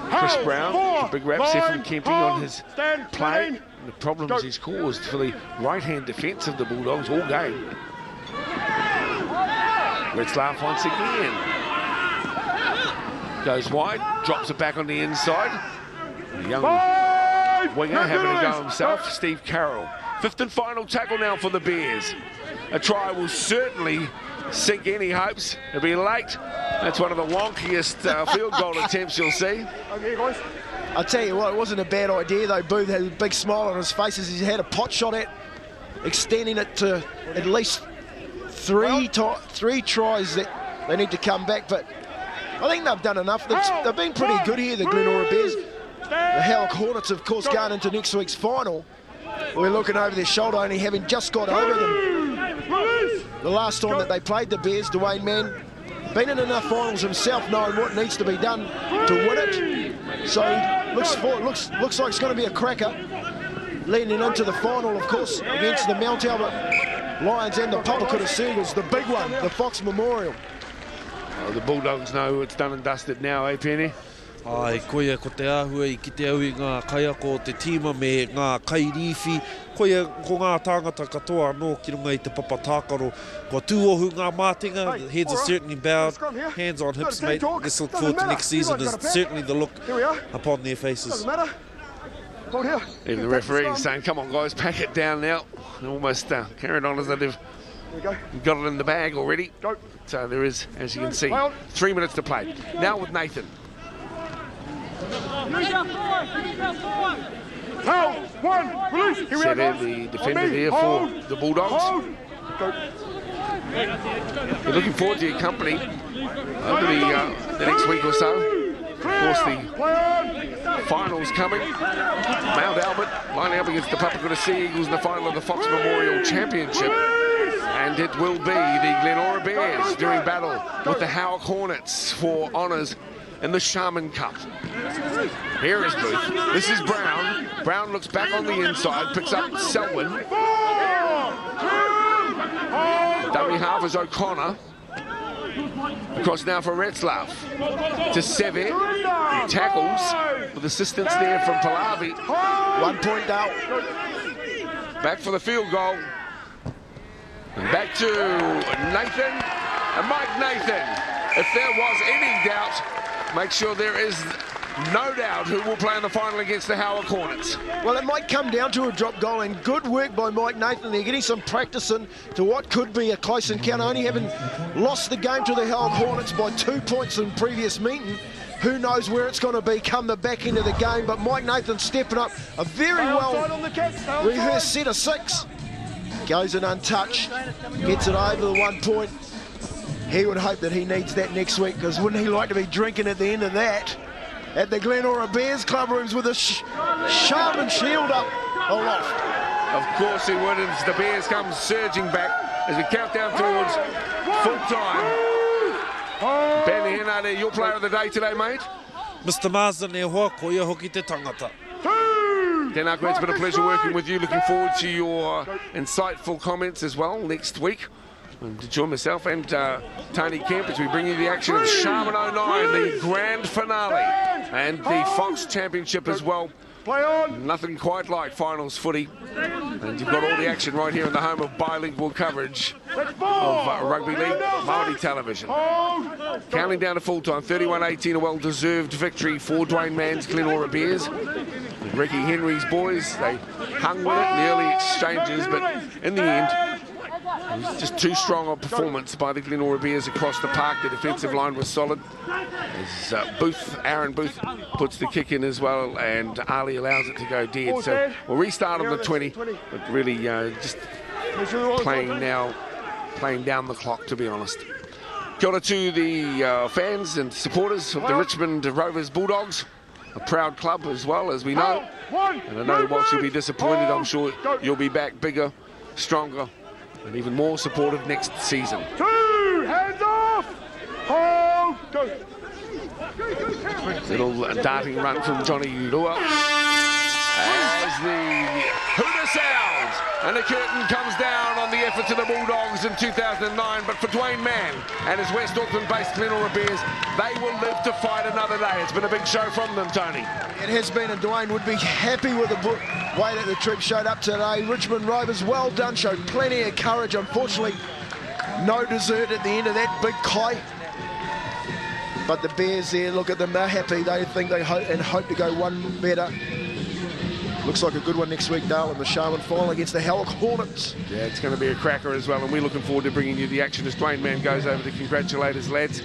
Chris Brown, big rap, Stephen Kempe on his play. And the problems he's caused for the right-hand defence of the Bulldogs all game. Retzlaff once again. Goes wide, drops it back on the inside. The young winger having a go himself, Steve Carroll. Fifth and final tackle now for the Bears. A try will certainly sink any hopes. It'll be late. That's one of the wonkiest field goal attempts you'll see. I'll tell you what, it wasn't a bad idea though. Booth had a big smile on his face as he had a pot shot at, extending it to at least three tries that they need to come back. But I think they've done enough. They've been pretty good here, the Glenora Bears. The Howick Hornets, of course, going into next week's final. We're looking over their shoulder, only having just got over them. The last time that they played the Bears, Dwayne Mann, been in enough finals himself, knowing what needs to be done to win it. So looks like it's going to be a cracker, leading into the final, of course, against the Mount Albert Lions and the Papakura Seagulls, the big one, the Fox Memorial. Well, the Bulldogs know it's done and dusted now, eh, Penny? Ai, koia ko te āhua I ki te au I ngā kaia ko te tīma me ngā kairiwhi. Koia ko ngā tāngata katoa anō ki runga I te papatākaro. Ko tūohu ngā mātinga, the heads are certainly bowed, hands on hips, mate. Let's look forward to next season is certainly the look upon their faces. Even the referee is saying, come on guys, pack it down now. Almost carried on as if they've got it in the bag already. So there is, as you can see, 3 minutes to play. Now with Nathan. Set in the defender there for the Bulldogs. We're looking forward to your company over the next week or so. Of course, the finals coming. Mount Albert lining up against the Papakura Seagulls in the final of the Fox Memorial Championship. And it will be the Glenora Bears doing battle with the Howick Hornets for honours in the Sharman Cup. Here is Booth. This is Brown. Brown looks back on the inside, picks up Selwyn. Dummy half is O'Connor. Across now for Retzlaff. To Seve. He tackles with assistance there from Pallavi. 1 point out. Back for the field goal. And back to Nathan. And Mike Nathan. If there was any doubt, make sure there is no doubt who will play in the final against the Howard Hornets. Well, it might come down to a drop goal, and good work by Mike Nathan. They're getting some practice in to what could be a close encounter, only having lost the game to the Howard Hornets by 2 points in previous meeting. Who knows where it's going to be come the back end of the game, but Mike Nathan stepping up a very well rehearsed set of 6. Goes in untouched, gets it over the 1 point. He would hope that he needs that next week, because wouldn't he like to be drinking at the end of that at the Glenora Bears club rooms with a sharman shield up aloft? Of course he would, as the Bears come surging back as we count down towards full time. Ben Henare, your player of the day today, mate. Mr. Marsden e hoa ko ia hoki te tangata. Tēnā koe, it's been a pleasure working with you. Looking forward to your insightful comments as well next week. And to join myself and Tony Kemp as we bring you the action of Sharman 09, the grand finale, and the Fox Championship as well. Nothing quite like finals footy. And you've got all the action right here in the home of bilingual coverage of Rugby League, Māori television. Counting down to full time, 31-18, a well-deserved victory for Dwayne Mann's Glenora Bears. Ricky Henry's boys, they hung with it in the early exchanges, but in the end, it was just too strong a performance by the Glenora Bears across the park. The defensive line was solid. As Aaron Booth puts the kick in as well, and Ali allows it to go dead. So we'll restart on the 20, but really just playing down the clock, to be honest. Kia ora to the fans and supporters of the Richmond Rovers Bulldogs, a proud club as well, as we know. And I know whilst you'll be disappointed, I'm sure you'll be back bigger, stronger, and even more supportive next season. 2 hands off! Hold, go! Little darting run from Johnny Rua as the hooter sounds, and the curtain comes down on the efforts of the Bulldogs in 2009. But for Dwayne Mann and his West Auckland-based Glenora Bears, they will live to fight another day. It's been a big show from them, Tony. It has been, and Dwayne would be happy with the way that the troops showed up today. Richmond Rovers, well done, showed plenty of courage. Unfortunately, no dessert at the end of that big kite. But the Bears there, look at them, they're happy. They think they hope to go one better. Looks like a good one next week, Dale, in the Sharman final against the Howard Hornets. Yeah, it's going to be a cracker as well, and we're looking forward to bringing you the action as Dwayne Mann goes over to congratulate his lads,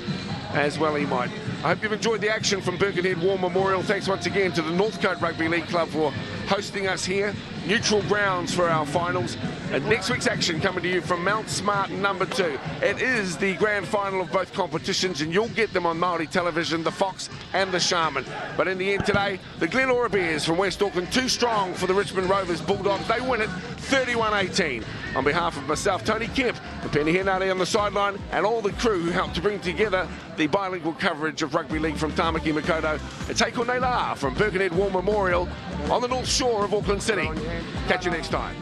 as well he might. I hope you've enjoyed the action from Birkenhead War Memorial. Thanks once again to the Northcote Rugby League Club for hosting us here. Neutral grounds for our finals. And next week's action coming to you from Mount Smart number 2. It is the grand final of both competitions, and you'll get them on Māori television, the Fox and the Sharman. But in the end today, the Glenora Bears from West Auckland, too strong for the Richmond Rovers Bulldogs. They win it 31-18. On behalf of myself, Tony Kemp, and Penny Henare on the sideline, and all the crew who helped to bring together the bilingual coverage of Rugby League from Tamaki Makaurau, it's Heiko Neila from Birkenhead War Memorial on the North Shore of Auckland City. Catch you next time.